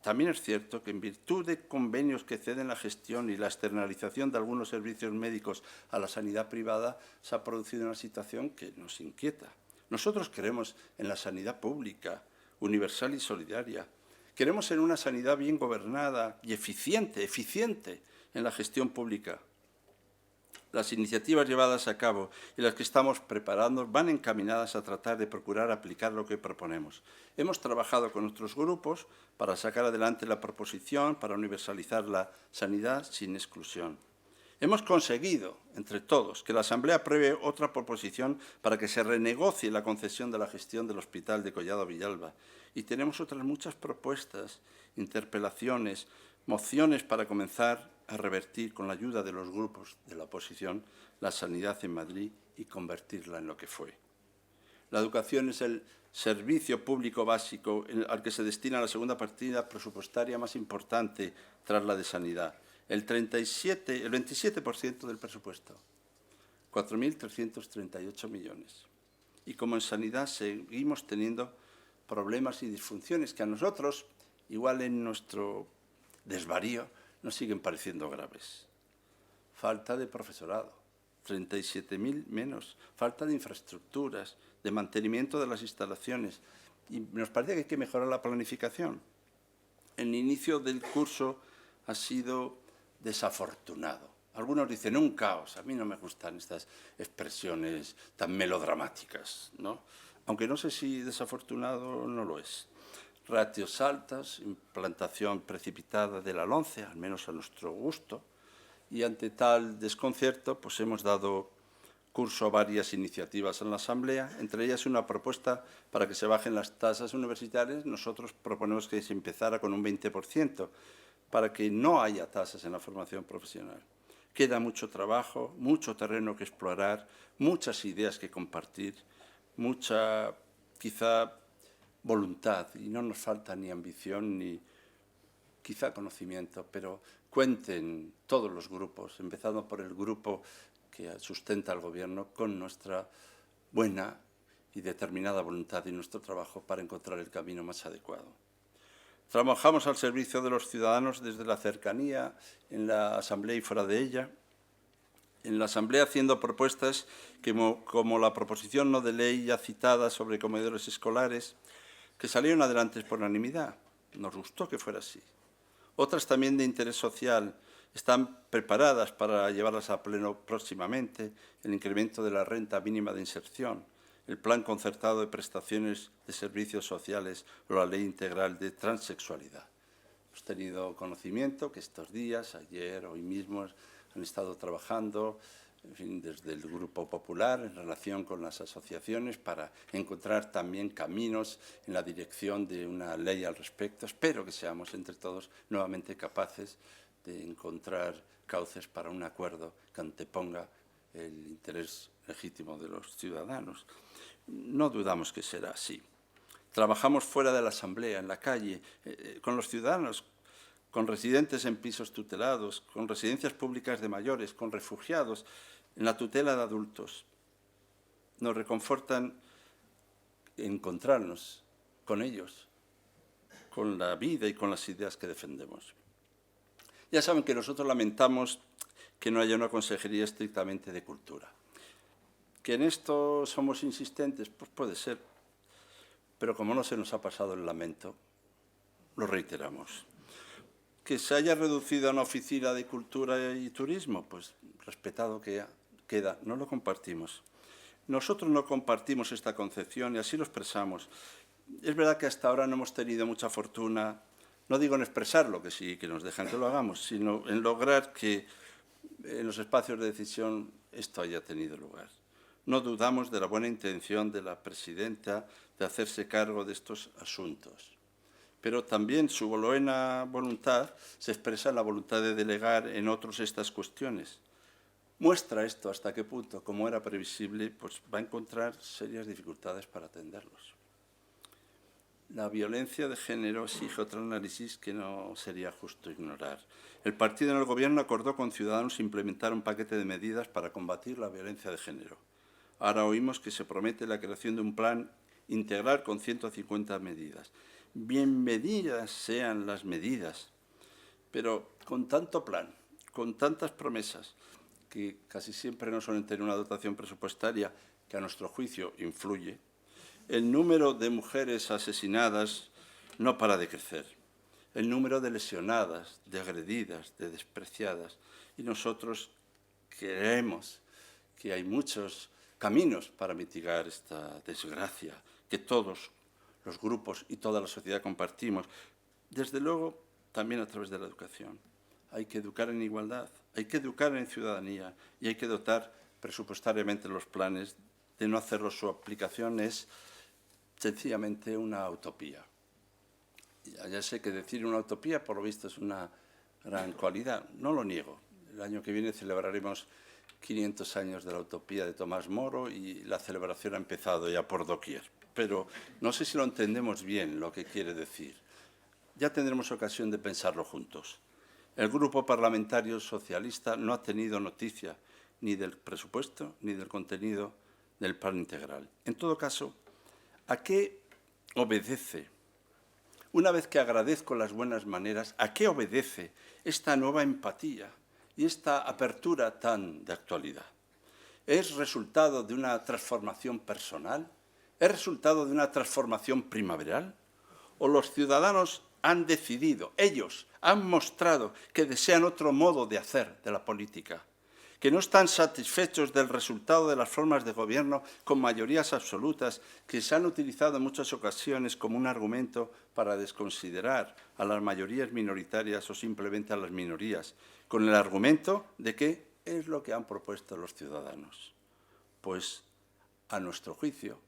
también es cierto que en virtud de convenios que ceden la gestión y la externalización de algunos servicios médicos a la sanidad privada, se ha producido una situación que nos inquieta. Nosotros creemos en la sanidad pública, universal y solidaria. Queremos en una sanidad bien gobernada y eficiente en la gestión pública. Las iniciativas llevadas a cabo y las que estamos preparando van encaminadas a tratar de procurar aplicar lo que proponemos. Hemos trabajado con otros grupos para sacar adelante la proposición para universalizar la sanidad sin exclusión. Hemos conseguido, entre todos, que la Asamblea apruebe otra proposición para que se renegocie la concesión de la gestión del Hospital de Collado Villalba. Y tenemos otras muchas propuestas, interpelaciones, mociones para comenzar a revertir, con la ayuda de los grupos de la oposición, la sanidad en Madrid y convertirla en lo que fue. La educación es el servicio público básico al que se destina la segunda partida presupuestaria más importante tras la de sanidad. el 27% del presupuesto, 4.338 millones. Y como en sanidad seguimos teniendo problemas y disfunciones que a nosotros, igual en nuestro desvarío, nos siguen pareciendo graves. Falta de profesorado, 37.000 menos, falta de infraestructuras, de mantenimiento de las instalaciones. Y nos parece que hay que mejorar la planificación. El inicio del curso ha sido desafortunado. Algunos dicen un caos. A mí no me gustan estas expresiones tan melodramáticas, ¿no? Aunque no sé si desafortunado no lo es. Ratios altas, implantación precipitada de la LOMCE, al menos a nuestro gusto, y ante tal desconcierto pues hemos dado curso a varias iniciativas en la Asamblea, entre ellas una propuesta para que se bajen las tasas universitarias. Nosotros proponemos que se empezara con un 20%, para que no haya tasas en la formación profesional. Queda mucho trabajo, mucho terreno que explorar, muchas ideas que compartir, mucha, quizá, voluntad, y no nos falta ni ambición ni quizá conocimiento, pero cuenten todos los grupos, empezando por el grupo que sustenta al Gobierno, con nuestra buena y determinada voluntad y nuestro trabajo para encontrar el camino más adecuado. Trabajamos al servicio de los ciudadanos desde la cercanía, en la Asamblea y fuera de ella. En la Asamblea haciendo propuestas como la proposición no de ley ya citada sobre comedores escolares, que salieron adelante por unanimidad. Nos gustó que fuera así. Otras también de interés social están preparadas para llevarlas a pleno próximamente: el incremento de la renta mínima de inserción, el plan concertado de prestaciones de servicios sociales o la ley integral de transexualidad. Hemos tenido conocimiento que estos días, ayer, hoy mismo, han estado trabajando, en fin, desde el Grupo Popular en relación con las asociaciones para encontrar también caminos en la dirección de una ley al respecto. Espero que seamos entre todos nuevamente capaces de encontrar cauces para un acuerdo que anteponga el interés legítimo de los ciudadanos. No dudamos que será así. Trabajamos fuera de la Asamblea, en la calle, con los ciudadanos, con residentes en pisos tutelados, con residencias públicas de mayores, con refugiados, en la tutela de adultos. Nos reconfortan encontrarnos con ellos, con la vida y con las ideas que defendemos. Ya saben que nosotros lamentamos que no haya una consejería estrictamente de cultura. ¿Que en esto somos insistentes? Pues puede ser, pero como no se nos ha pasado el lamento, lo reiteramos. ¿Que se haya reducido a una oficina de cultura y turismo? Pues respetado que queda, no lo compartimos. Nosotros no compartimos esta concepción y así lo expresamos. Es verdad que hasta ahora no hemos tenido mucha fortuna, no digo en expresarlo, que sí, que nos dejan que lo hagamos, sino en lograr que en los espacios de decisión esto haya tenido lugar. No dudamos de la buena intención de la presidenta de hacerse cargo de estos asuntos, pero también su buena voluntad se expresa en la voluntad de delegar en otros estas cuestiones. Muestra esto hasta qué punto, como era previsible, pues va a encontrar serias dificultades para atenderlos. La violencia de género exige otro análisis que no sería justo ignorar. El partido en el Gobierno acordó con Ciudadanos implementar un paquete de medidas para combatir la violencia de género. Ahora oímos que se promete la creación de un plan integral con 150 medidas. Bienvenidas sean las medidas, pero con tanto plan, con tantas promesas, que casi siempre no suelen tener una dotación presupuestaria que a nuestro juicio influye, el número de mujeres asesinadas no para de crecer, el número de lesionadas, de agredidas, de despreciadas, y nosotros creemos que hay muchos caminos para mitigar esta desgracia que todos los grupos y toda la sociedad compartimos, desde luego también a través de la educación. Hay que educar en igualdad, hay que educar en ciudadanía y hay que dotar presupuestariamente los planes. De no hacerlo, su aplicación es sencillamente una utopía. Ya sé que decir una utopía, por lo visto, es una gran cualidad. No lo niego. El año que viene celebraremos 500 años de la utopía de Tomás Moro y la celebración ha empezado ya por doquier. Pero no sé si lo entendemos bien lo que quiere decir. Ya tendremos ocasión de pensarlo juntos. El Grupo Parlamentario Socialista no ha tenido noticia ni del presupuesto ni del contenido del plan integral. En todo caso, ¿a qué obedece? Una vez que agradezco las buenas maneras, ¿a qué obedece esta nueva empatía y esta apertura tan de actualidad? ¿Es resultado de una transformación personal? ¿Es resultado de una transformación primaveral? ¿O los ciudadanos han decidido, ellos han mostrado que desean otro modo de hacer de la política, que no están satisfechos del resultado de las formas de gobierno con mayorías absolutas que se han utilizado en muchas ocasiones como un argumento para desconsiderar a las mayorías minoritarias o simplemente a las minorías, con el argumento de que es lo que han propuesto los ciudadanos? Pues, a nuestro juicio,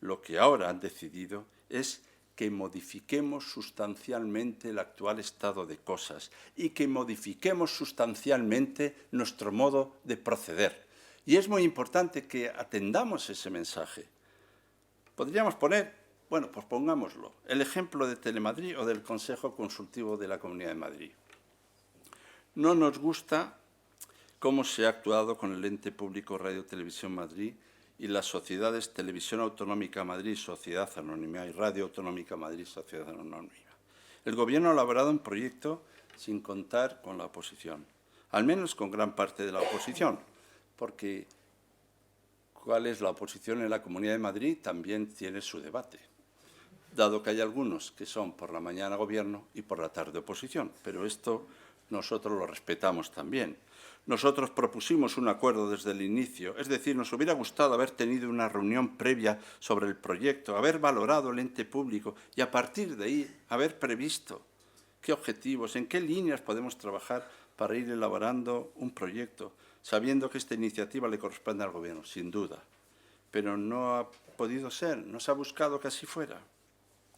lo que ahora han decidido es que modifiquemos sustancialmente el actual estado de cosas y que modifiquemos sustancialmente nuestro modo de proceder. Y es muy importante que atendamos ese mensaje. Podríamos poner, bueno, pues pongámoslo, el ejemplo de Telemadrid o del Consejo Consultivo de la Comunidad de Madrid. No nos gusta cómo se ha actuado con el ente público Radio Televisión Madrid y las sociedades Televisión Autonómica Madrid, Sociedad Anónima, y Radio Autonómica Madrid, Sociedad Anónima. El Gobierno ha elaborado un proyecto sin contar con la oposición, al menos con gran parte de la oposición, porque cuál es la oposición en la Comunidad de Madrid también tiene su debate, dado que hay algunos que son por la mañana Gobierno y por la tarde oposición, pero esto nosotros lo respetamos también. Nosotros propusimos un acuerdo desde el inicio, es decir, nos hubiera gustado haber tenido una reunión previa sobre el proyecto, haber valorado el ente público y a partir de ahí haber previsto qué objetivos, en qué líneas podemos trabajar para ir elaborando un proyecto, sabiendo que esta iniciativa le corresponde al Gobierno, sin duda. Pero no ha podido ser, no se ha buscado que así fuera.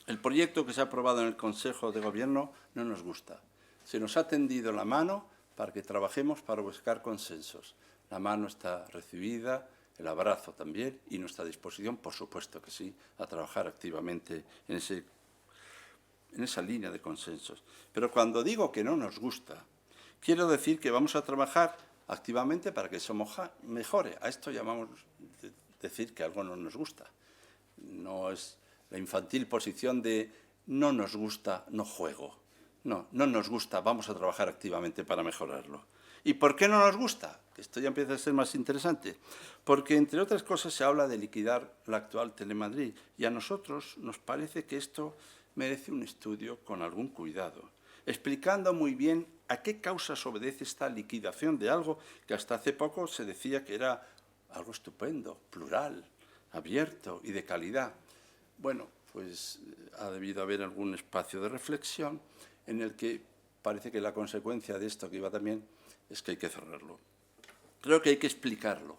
El proyecto que se ha aprobado en el Consejo de Gobierno no nos gusta. Se nos ha tendido la mano para que trabajemos para buscar consensos. La mano está recibida, el abrazo también, y nuestra disposición, por supuesto que sí, a trabajar activamente en esa línea de consensos. Pero cuando digo que no nos gusta, quiero decir que vamos a trabajar activamente para que eso mejore. A esto llamamos decir que algo no nos gusta. No es la infantil posición de no nos gusta, no juego. No, no nos gusta, vamos a trabajar activamente para mejorarlo. ¿Y por qué no nos gusta? Esto ya empieza a ser más interesante. Porque, entre otras cosas, se habla de liquidar la actual Telemadrid. Y a nosotros nos parece que esto merece un estudio con algún cuidado, explicando muy bien a qué causas obedece esta liquidación de algo que hasta hace poco se decía que era algo estupendo, plural, abierto y de calidad. Bueno, pues ha debido haber algún espacio de reflexión en el que parece que la consecuencia de esto que iba también es que hay que cerrarlo. Creo que hay que explicarlo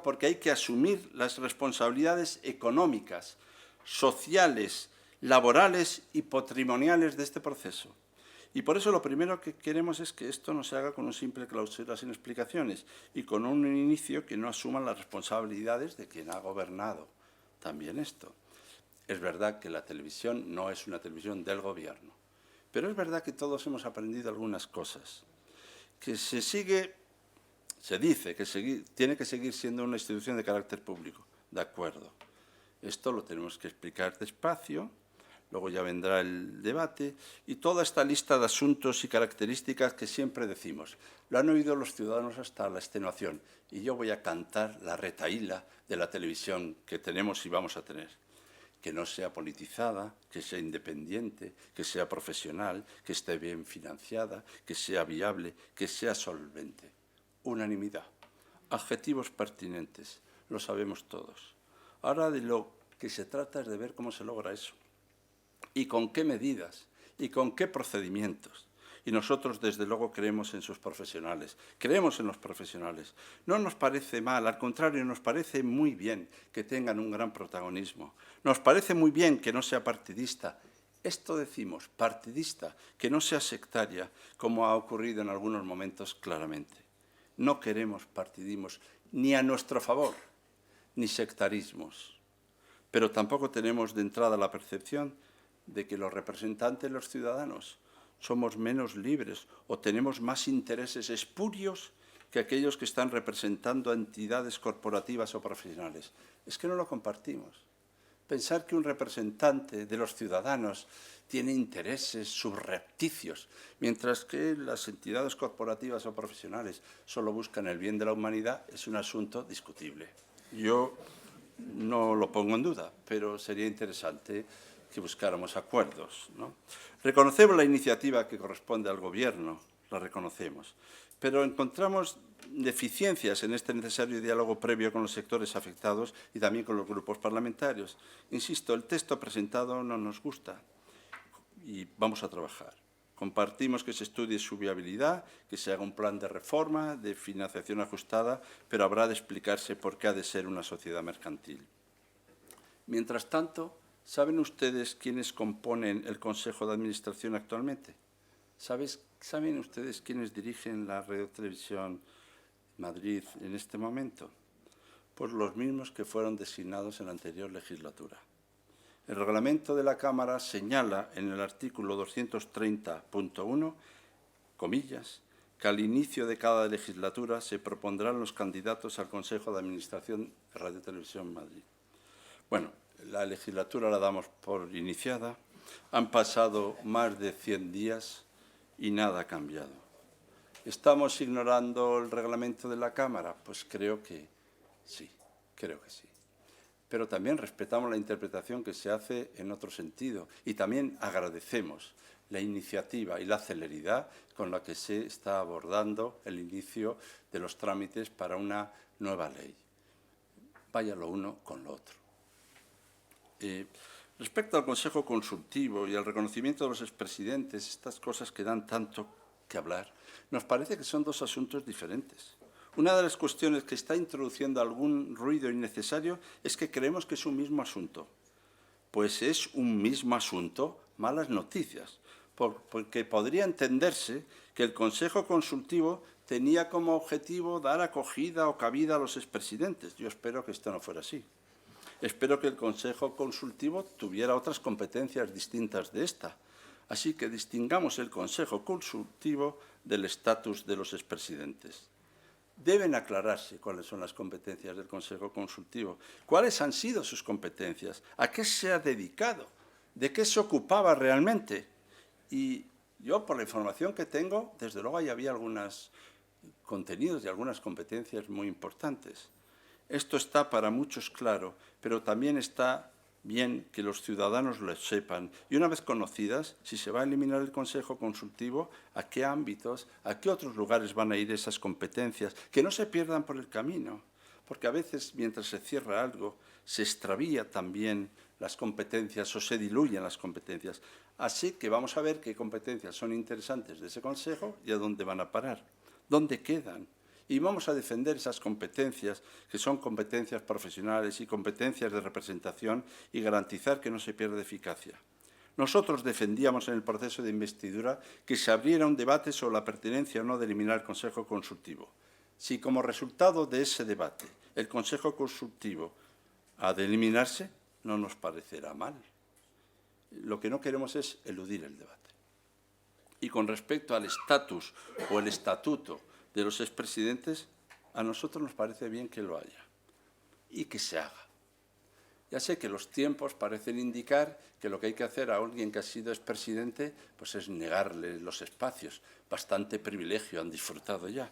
porque hay que asumir las responsabilidades económicas, sociales, laborales y patrimoniales de este proceso. Y por eso lo primero que queremos es que esto no se haga con una simple clausura sin explicaciones y con un inicio que no asuma las responsabilidades de quien ha gobernado también esto. Es verdad que la televisión no es una televisión del Gobierno, pero es verdad que todos hemos aprendido algunas cosas. Que se dice que tiene que seguir siendo una institución de carácter público. De acuerdo. Esto lo tenemos que explicar despacio, luego ya vendrá el debate y toda esta lista de asuntos y características que siempre decimos. Lo han oído los ciudadanos hasta la extenuación y yo voy a cantar la retahíla de la televisión que tenemos y vamos a tener. Que no sea politizada, que sea independiente, que sea profesional, que esté bien financiada, que sea viable, que sea solvente. Unanimidad. Adjetivos pertinentes, lo sabemos todos. Ahora de lo que se trata es de ver cómo se logra eso. Y con qué medidas, y con qué procedimientos. Y nosotros, desde luego, creemos en sus profesionales, creemos en los profesionales. No nos parece mal, al contrario, nos parece muy bien que tengan un gran protagonismo. Nos parece muy bien que no sea partidista. Esto decimos, partidista, que no sea sectaria, como ha ocurrido en algunos momentos claramente. No queremos partidismos ni a nuestro favor, ni sectarismos. Pero tampoco tenemos de entrada la percepción de que los representantes de los ciudadanos somos menos libres o tenemos más intereses espurios que aquellos que están representando a entidades corporativas o profesionales. Es que no lo compartimos. Pensar que un representante de los ciudadanos tiene intereses subrepticios, mientras que las entidades corporativas o profesionales solo buscan el bien de la humanidad, es un asunto discutible. Yo no lo pongo en duda, pero sería interesante que buscáramos acuerdos, ¿no? Reconocemos la iniciativa que corresponde al Gobierno, la reconocemos, pero encontramos deficiencias en este necesario diálogo previo con los sectores afectados y también con los grupos parlamentarios. Insisto, el texto presentado no nos gusta y vamos a trabajar. Compartimos que se estudie su viabilidad, que se haga un plan de reforma, de financiación ajustada, pero habrá de explicarse por qué ha de ser una sociedad mercantil. Mientras tanto, ¿saben ustedes quiénes componen el Consejo de Administración actualmente? ¿Saben ustedes quiénes dirigen la Radio Televisión Madrid en este momento? Pues los mismos que fueron designados en la anterior legislatura. El reglamento de la Cámara señala en el artículo 230.1, comillas, que al inicio de cada legislatura se propondrán los candidatos al Consejo de Administración de Radio Televisión Madrid. Bueno, la legislatura la damos por iniciada, han pasado más de 100 días y nada ha cambiado. ¿Estamos ignorando el reglamento de la Cámara? Pues creo que sí, creo que sí. Pero también respetamos la interpretación que se hace en otro sentido y también agradecemos la iniciativa y la celeridad con la que se está abordando el inicio de los trámites para una nueva ley. Vaya lo uno con lo otro. Respecto al Consejo Consultivo y al reconocimiento de los expresidentes, estas cosas que dan tanto que hablar, nos parece que son dos asuntos diferentes. Una de las cuestiones que está introduciendo algún ruido innecesario es que creemos que es un mismo asunto. Pues es un mismo asunto, malas noticias, porque podría entenderse que el Consejo Consultivo tenía como objetivo dar acogida o cabida a los expresidentes. Yo espero que esto no fuera así. Espero que el Consejo Consultivo tuviera otras competencias distintas de esta. Así que distingamos el Consejo Consultivo del estatus de los expresidentes. Deben aclararse cuáles son las competencias del Consejo Consultivo, cuáles han sido sus competencias, a qué se ha dedicado, de qué se ocupaba realmente. Y yo, por la información que tengo, desde luego ahí había algunos contenidos y algunas competencias muy importantes. Esto está para muchos claro, pero también está bien que los ciudadanos lo sepan. Y una vez conocidas, si se va a eliminar el Consejo Consultivo, ¿a qué ámbitos, a qué otros lugares van a ir esas competencias? Que no se pierdan por el camino, porque a veces, mientras se cierra algo, se extravía también las competencias o se diluyen las competencias. Así que vamos a ver qué competencias son interesantes de ese Consejo y a dónde van a parar, dónde quedan. Y vamos a defender esas competencias, que son competencias profesionales y competencias de representación, y garantizar que no se pierda eficacia. Nosotros defendíamos en el proceso de investidura que se abriera un debate sobre la pertinencia o no de eliminar el Consejo Consultivo. Si como resultado de ese debate el Consejo Consultivo ha de eliminarse, no nos parecerá mal. Lo que no queremos es eludir el debate. Y con respecto al estatus o el estatuto de los expresidentes, a nosotros nos parece bien que lo haya y que se haga. Ya sé que los tiempos parecen indicar que lo que hay que hacer a alguien que ha sido expresidente pues es negarle los espacios. Bastante privilegio han disfrutado ya.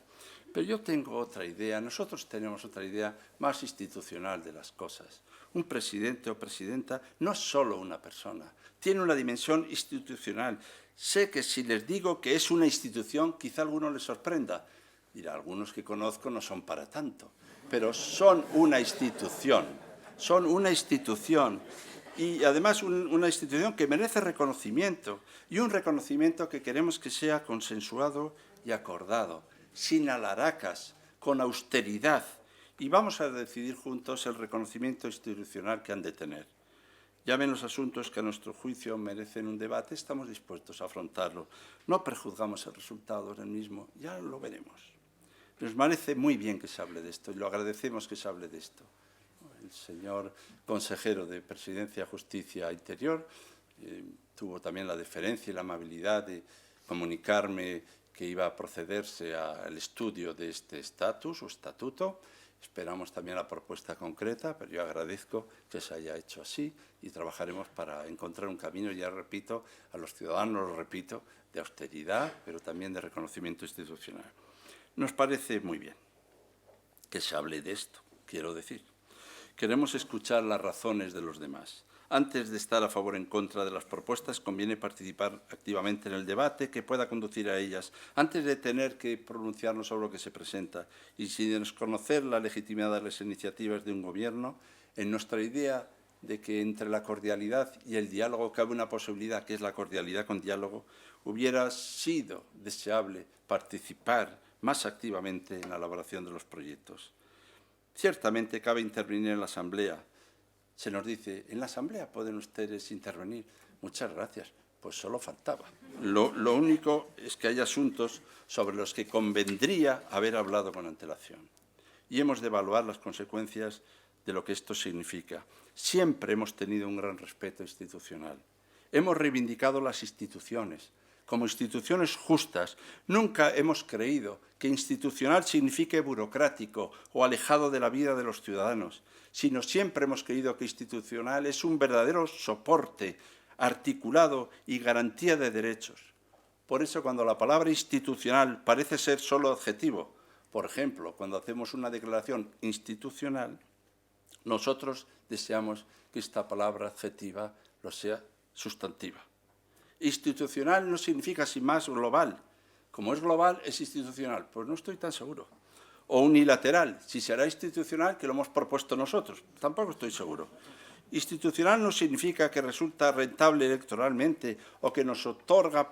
Pero yo tengo otra idea, nosotros tenemos otra idea más institucional de las cosas. Un presidente o presidenta no es solo una persona, tiene una dimensión institucional. Sé que si les digo que es una institución, quizá a alguno les sorprenda. Dirá, algunos que conozco no son para tanto, pero son una institución. Son una institución y además una institución que merece reconocimiento y un reconocimiento que queremos que sea consensuado y acordado, sin alaracas, con austeridad, y vamos a decidir juntos el reconocimiento institucional que han de tener. Llamen los asuntos que a nuestro juicio merecen un debate, estamos dispuestos a afrontarlo. No prejuzgamos el resultado del mismo, ya lo veremos. Nos parece muy bien que se hable de esto y lo agradecemos que se hable de esto. El señor consejero de Presidencia, Justicia e Interior tuvo también la deferencia y la amabilidad de comunicarme que iba a procederse al estudio de este estatus o estatuto. Esperamos también la propuesta concreta, pero yo agradezco que se haya hecho así y trabajaremos para encontrar un camino, ya repito, a los ciudadanos, lo repito, de austeridad, pero también de reconocimiento institucional. Nos parece muy bien que se hable de esto, quiero decir. Queremos escuchar las razones de los demás. Antes de estar a favor o en contra de las propuestas, conviene participar activamente en el debate que pueda conducir a ellas, antes de tener que pronunciarnos sobre lo que se presenta. Y sin desconocer la legitimidad de las iniciativas de un Gobierno, en nuestra idea de que entre la cordialidad y el diálogo cabe una posibilidad, que es la cordialidad con diálogo, hubiera sido deseable participar más activamente en la elaboración de los proyectos. Ciertamente cabe intervenir en la Asamblea. Se nos dice, en la Asamblea pueden ustedes intervenir. Muchas gracias. Pues solo faltaba. Lo único es que hay asuntos sobre los que convendría haber hablado con antelación. Y hemos de evaluar las consecuencias de lo que esto significa. Siempre hemos tenido un gran respeto institucional. Hemos reivindicado las instituciones como instituciones justas. Nunca hemos creído que institucional signifique burocrático o alejado de la vida de los ciudadanos, sino siempre hemos creído que institucional es un verdadero soporte articulado y garantía de derechos. Por eso, cuando la palabra institucional parece ser solo adjetivo, por ejemplo, cuando hacemos una declaración institucional, nosotros deseamos que esta palabra adjetiva lo sea sustantiva. Institucional no significa, sin más, global. Como es global, es institucional. Pues no estoy tan seguro. O unilateral. Si será institucional, que lo hemos propuesto nosotros. Tampoco estoy seguro. Institucional no significa que resulta rentable electoralmente o que nos otorga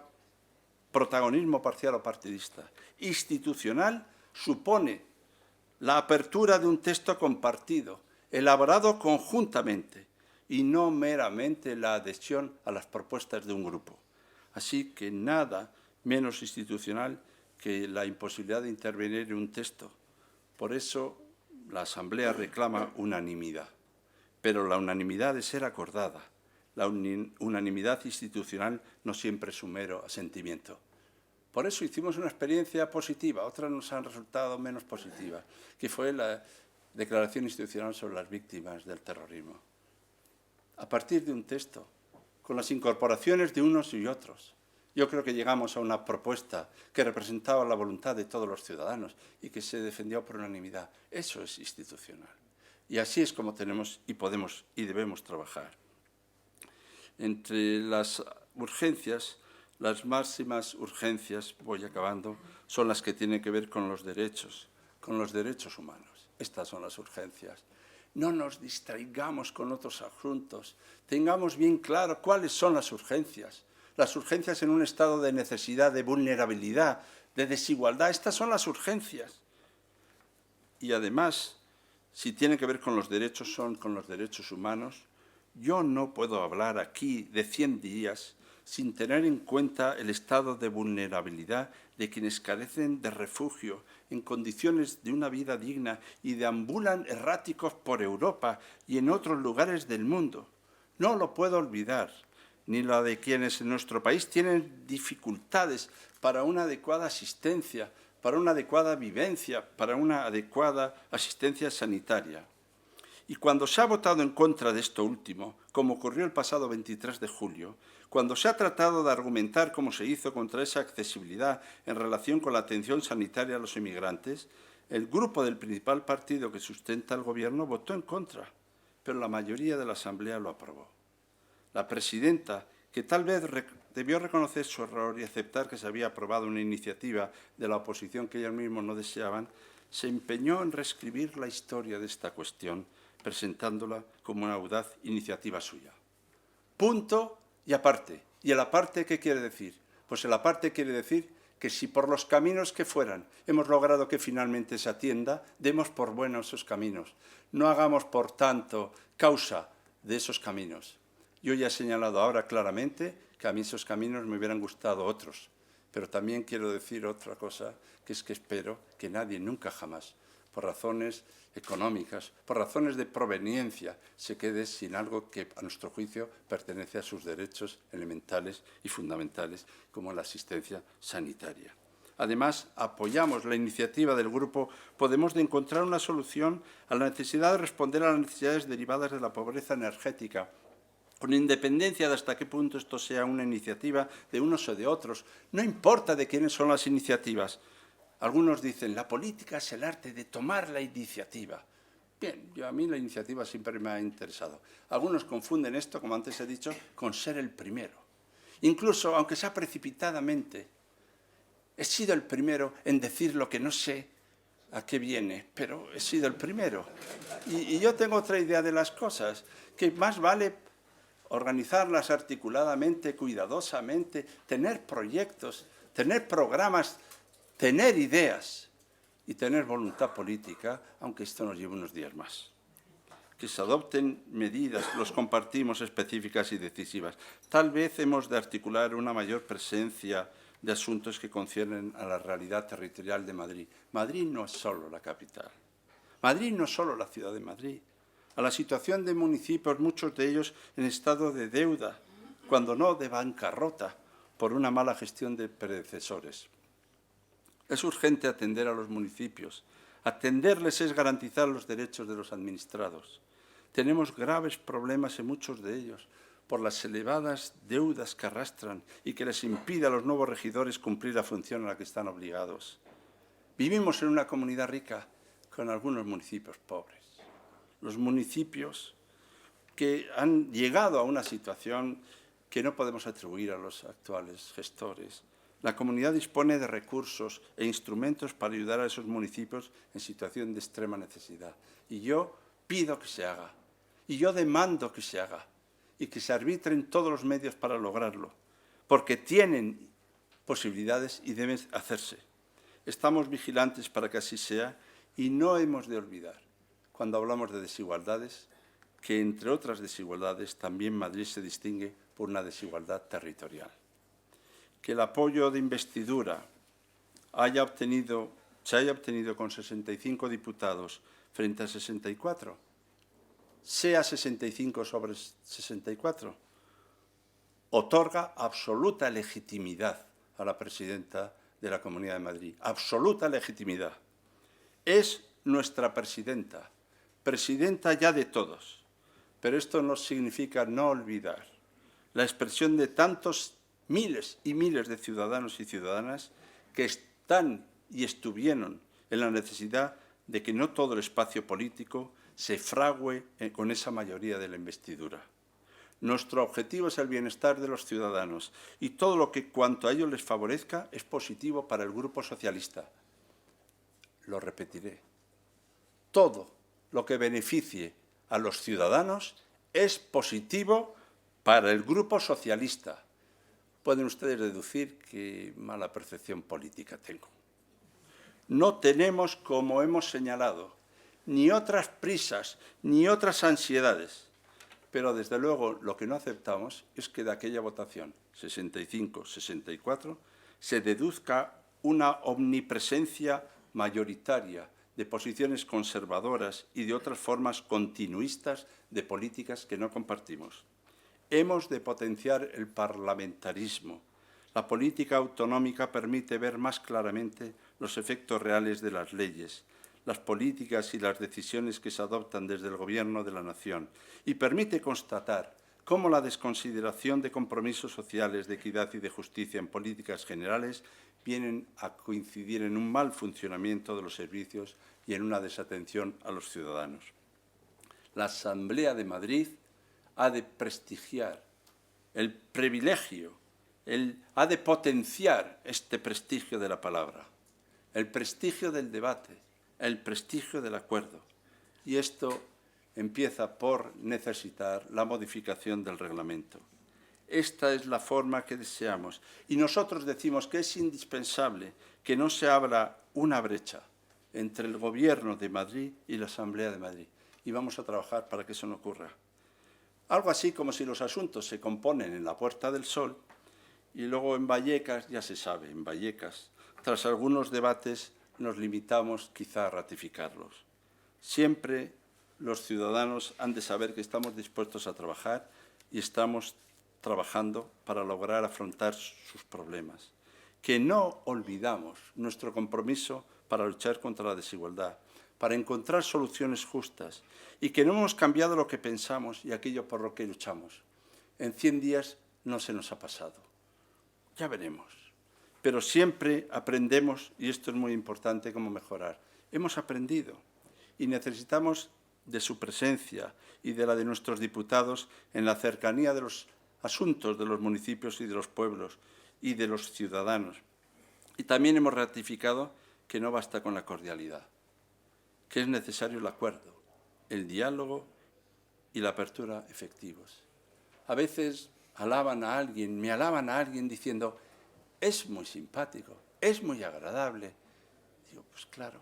protagonismo parcial o partidista. Institucional supone la apertura de un texto compartido, elaborado conjuntamente, y no meramente la adhesión a las propuestas de un grupo. Así que nada menos institucional que la imposibilidad de intervenir en un texto. Por eso la Asamblea reclama unanimidad, pero la unanimidad debe ser acordada. La unanimidad institucional no siempre es un mero asentimiento. Por eso hicimos una experiencia positiva, otras nos han resultado menos positivas, que fue la Declaración Institucional sobre las Víctimas del Terrorismo. A partir de un texto, con las incorporaciones de unos y otros. Yo creo que llegamos a una propuesta que representaba la voluntad de todos los ciudadanos y que se defendió por unanimidad. Eso es institucional. Y así es como tenemos y podemos y debemos trabajar. Entre las urgencias, las máximas urgencias, voy acabando, son las que tienen que ver con los derechos humanos. Estas son las urgencias. No nos distraigamos con otros asuntos. Tengamos bien claro cuáles son las urgencias. Las urgencias en un estado de necesidad, de vulnerabilidad, de desigualdad. Estas son las urgencias. Y además, si tiene que ver con los derechos, son con los derechos humanos. Yo no puedo hablar aquí de 100 días sin tener en cuenta el estado de vulnerabilidad de quienes carecen de refugio en condiciones de una vida digna y deambulan erráticos por Europa y en otros lugares del mundo. No lo puedo olvidar, ni la de quienes en nuestro país tienen dificultades para una adecuada asistencia, para una adecuada vivencia, para una adecuada asistencia sanitaria. Y cuando se ha votado en contra de esto último, como ocurrió el pasado 23 de julio, cuando se ha tratado de argumentar, como se hizo, contra esa accesibilidad en relación con la atención sanitaria a los inmigrantes, el grupo del principal partido que sustenta el Gobierno votó en contra, pero la mayoría de la Asamblea lo aprobó. La presidenta, que tal vez debió reconocer su error y aceptar que se había aprobado una iniciativa de la oposición que ellos mismos no deseaban, se empeñó en reescribir la historia de esta cuestión, presentándola como una audaz iniciativa suya. Punto y aparte. ¿Y el aparte qué quiere decir? Pues el aparte quiere decir que si por los caminos que fueran hemos logrado que finalmente se atienda, demos por buenos esos caminos. No hagamos, por tanto, causa de esos caminos. Yo ya he señalado ahora claramente que a mí esos caminos me hubieran gustado otros, pero también quiero decir otra cosa, que es que espero que nadie, nunca jamás, por razones económicas, por razones de proveniencia, se quede sin algo que, a nuestro juicio, pertenece a sus derechos elementales y fundamentales, como la asistencia sanitaria. Además, apoyamos la iniciativa del Grupo Podemos de encontrar una solución a la necesidad de responder a las necesidades derivadas de la pobreza energética, con independencia de hasta qué punto esto sea una iniciativa de unos o de otros. No importa de quiénes son las iniciativas. Algunos dicen, la política es el arte de tomar la iniciativa. Bien, a mí la iniciativa siempre me ha interesado. Algunos confunden esto, como antes he dicho, con ser el primero. Incluso, aunque sea precipitadamente, he sido el primero en decir lo que no sé a qué viene, pero he sido el primero. Y yo tengo otra idea de las cosas, que más vale organizarlas articuladamente, cuidadosamente, tener proyectos, tener programas, tener ideas y tener voluntad política, aunque esto nos lleve unos días más. Que se adopten medidas, los compartimos, específicas y decisivas. Tal vez hemos de articular una mayor presencia de asuntos que conciernen a la realidad territorial de Madrid. Madrid no es solo la capital. Madrid no es solo la ciudad de Madrid. A la situación de municipios, muchos de ellos en estado de deuda, cuando no de bancarrota, por una mala gestión de predecesores. Es urgente atender a los municipios. Atenderles es garantizar los derechos de los administrados. Tenemos graves problemas en muchos de ellos por las elevadas deudas que arrastran y que les impide a los nuevos regidores cumplir la función a la que están obligados. Vivimos en una comunidad rica con algunos municipios pobres. Los municipios que han llegado a una situación que no podemos atribuir a los actuales gestores. La comunidad dispone de recursos e instrumentos para ayudar a esos municipios en situación de extrema necesidad. Y yo pido que se haga, y yo demando que se haga, y que se arbitren todos los medios para lograrlo, porque tienen posibilidades y deben hacerse. Estamos vigilantes para que así sea y no hemos de olvidar, cuando hablamos de desigualdades, que entre otras desigualdades también Madrid se distingue por una desigualdad territorial. Que el apoyo de investidura se haya obtenido con 65 diputados frente a 64, sea 65 sobre 64, otorga absoluta legitimidad a la presidenta de la Comunidad de Madrid. Absoluta legitimidad. Es nuestra presidenta, presidenta ya de todos. Pero esto no significa no olvidar la expresión de tantos miles y miles de ciudadanos y ciudadanas que están y estuvieron en la necesidad de que no todo el espacio político se fragüe con esa mayoría de la investidura. Nuestro objetivo es el bienestar de los ciudadanos y todo lo que cuanto a ellos les favorezca es positivo para el Grupo Socialista. Lo repetiré. Todo lo que beneficie a los ciudadanos es positivo para el Grupo Socialista. Pueden ustedes deducir qué mala percepción política tengo. No tenemos, como hemos señalado, ni otras prisas, ni otras ansiedades. Pero, desde luego, lo que no aceptamos es que de aquella votación, 65-64, se deduzca una omnipresencia mayoritaria de posiciones conservadoras y de otras formas continuistas de políticas que no compartimos. Hemos de potenciar el parlamentarismo. La política autonómica permite ver más claramente los efectos reales de las leyes, las políticas y las decisiones que se adoptan desde el Gobierno de la Nación y permite constatar cómo la desconsideración de compromisos sociales, de equidad y de justicia en políticas generales vienen a coincidir en un mal funcionamiento de los servicios y en una desatención a los ciudadanos. La Asamblea de Madrid ha de prestigiar el privilegio, ha de potenciar este prestigio de la palabra, el prestigio del debate, el prestigio del acuerdo. Y esto empieza por necesitar la modificación del reglamento. Esta es la forma que deseamos. Y nosotros decimos que es indispensable que no se abra una brecha entre el Gobierno de Madrid y la Asamblea de Madrid. Y vamos a trabajar para que eso no ocurra. Algo así como si los asuntos se componen en la Puerta del Sol y luego en Vallecas, ya se sabe, en Vallecas, tras algunos debates, nos limitamos quizá a ratificarlos. Siempre los ciudadanos han de saber que estamos dispuestos a trabajar y estamos trabajando para lograr afrontar sus problemas. Que no olvidamos nuestro compromiso para luchar contra la desigualdad, para encontrar soluciones justas y que no hemos cambiado lo que pensamos y aquello por lo que luchamos. En 100 días no se nos ha pasado. Ya veremos. Pero siempre aprendemos, y esto es muy importante, cómo mejorar. Hemos aprendido y necesitamos de su presencia y de la de nuestros diputados en la cercanía de los asuntos de los municipios y de los pueblos y de los ciudadanos. Y también hemos ratificado que no basta con la cordialidad, que es necesario el acuerdo, el diálogo y la apertura efectivos. A veces alaban a alguien, me alaban a alguien diciendo, es muy simpático, es muy agradable. Digo, pues claro,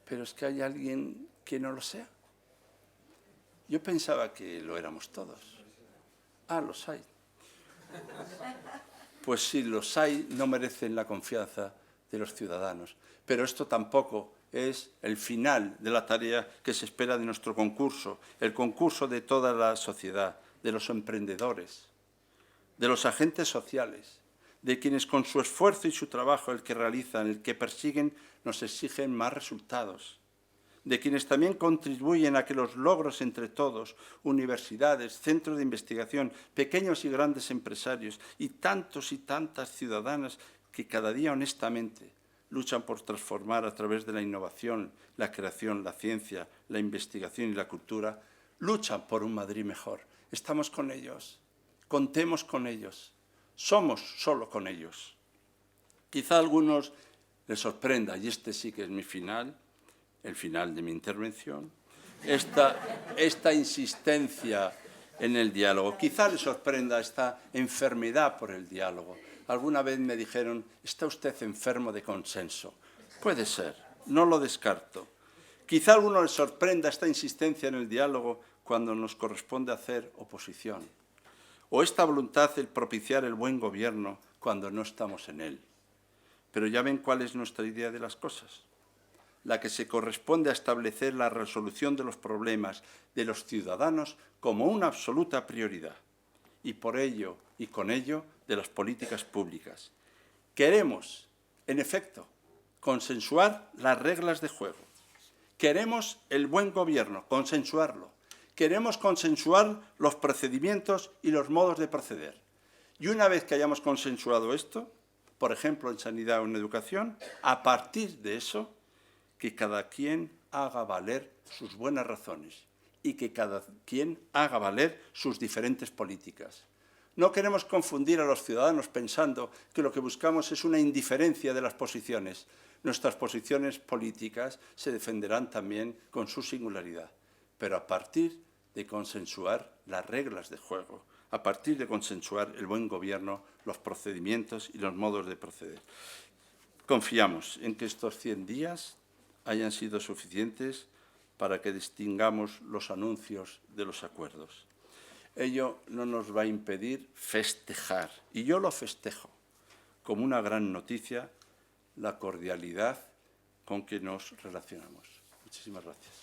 pero es que hay alguien que no lo sea. Yo pensaba que lo éramos todos. Ah, los hay. Pues si los hay, no merecen la confianza de los ciudadanos. Pero esto tampoco es el final de la tarea que se espera de nuestro concurso, el concurso de toda la sociedad, de los emprendedores, de los agentes sociales, de quienes con su esfuerzo y su trabajo, el que realizan, el que persiguen, nos exigen más resultados, de quienes también contribuyen a que los logros entre todos, universidades, centros de investigación, pequeños y grandes empresarios y tantos y tantas ciudadanas que cada día honestamente luchan por transformar a través de la innovación, la creación, la ciencia, la investigación y la cultura, luchan por un Madrid mejor. Estamos con ellos, contemos con ellos, somos solo con ellos. Quizá a algunos les sorprenda, y este sí que es mi final, el final de mi intervención, esta insistencia en el diálogo. Quizá les sorprenda esta enfermedad por el diálogo. Alguna vez me dijeron, ¿está usted enfermo de consenso? Puede ser, no lo descarto. Quizá a alguno les sorprenda esta insistencia en el diálogo cuando nos corresponde hacer oposición. O esta voluntad de propiciar el buen gobierno cuando no estamos en él. Pero ya ven cuál es nuestra idea de las cosas. La que se corresponde a establecer la resolución de los problemas de los ciudadanos como una absoluta prioridad. Y por ello, y con ello, de las políticas públicas. Queremos, en efecto, consensuar las reglas de juego. Queremos el buen gobierno, consensuarlo. Queremos consensuar los procedimientos y los modos de proceder. Y una vez que hayamos consensuado esto, por ejemplo, en sanidad o en educación, a partir de eso, que cada quien haga valer sus buenas razones y que cada quien haga valer sus diferentes políticas. No queremos confundir a los ciudadanos pensando que lo que buscamos es una indiferencia de las posiciones. Nuestras posiciones políticas se defenderán también con su singularidad, pero a partir de consensuar las reglas de juego, a partir de consensuar el buen gobierno, los procedimientos y los modos de proceder. Confiamos en que estos 100 días hayan sido suficientes para que distingamos los anuncios de los acuerdos. Ello no nos va a impedir festejar, y yo lo festejo como una gran noticia, la cordialidad con que nos relacionamos. Muchísimas gracias.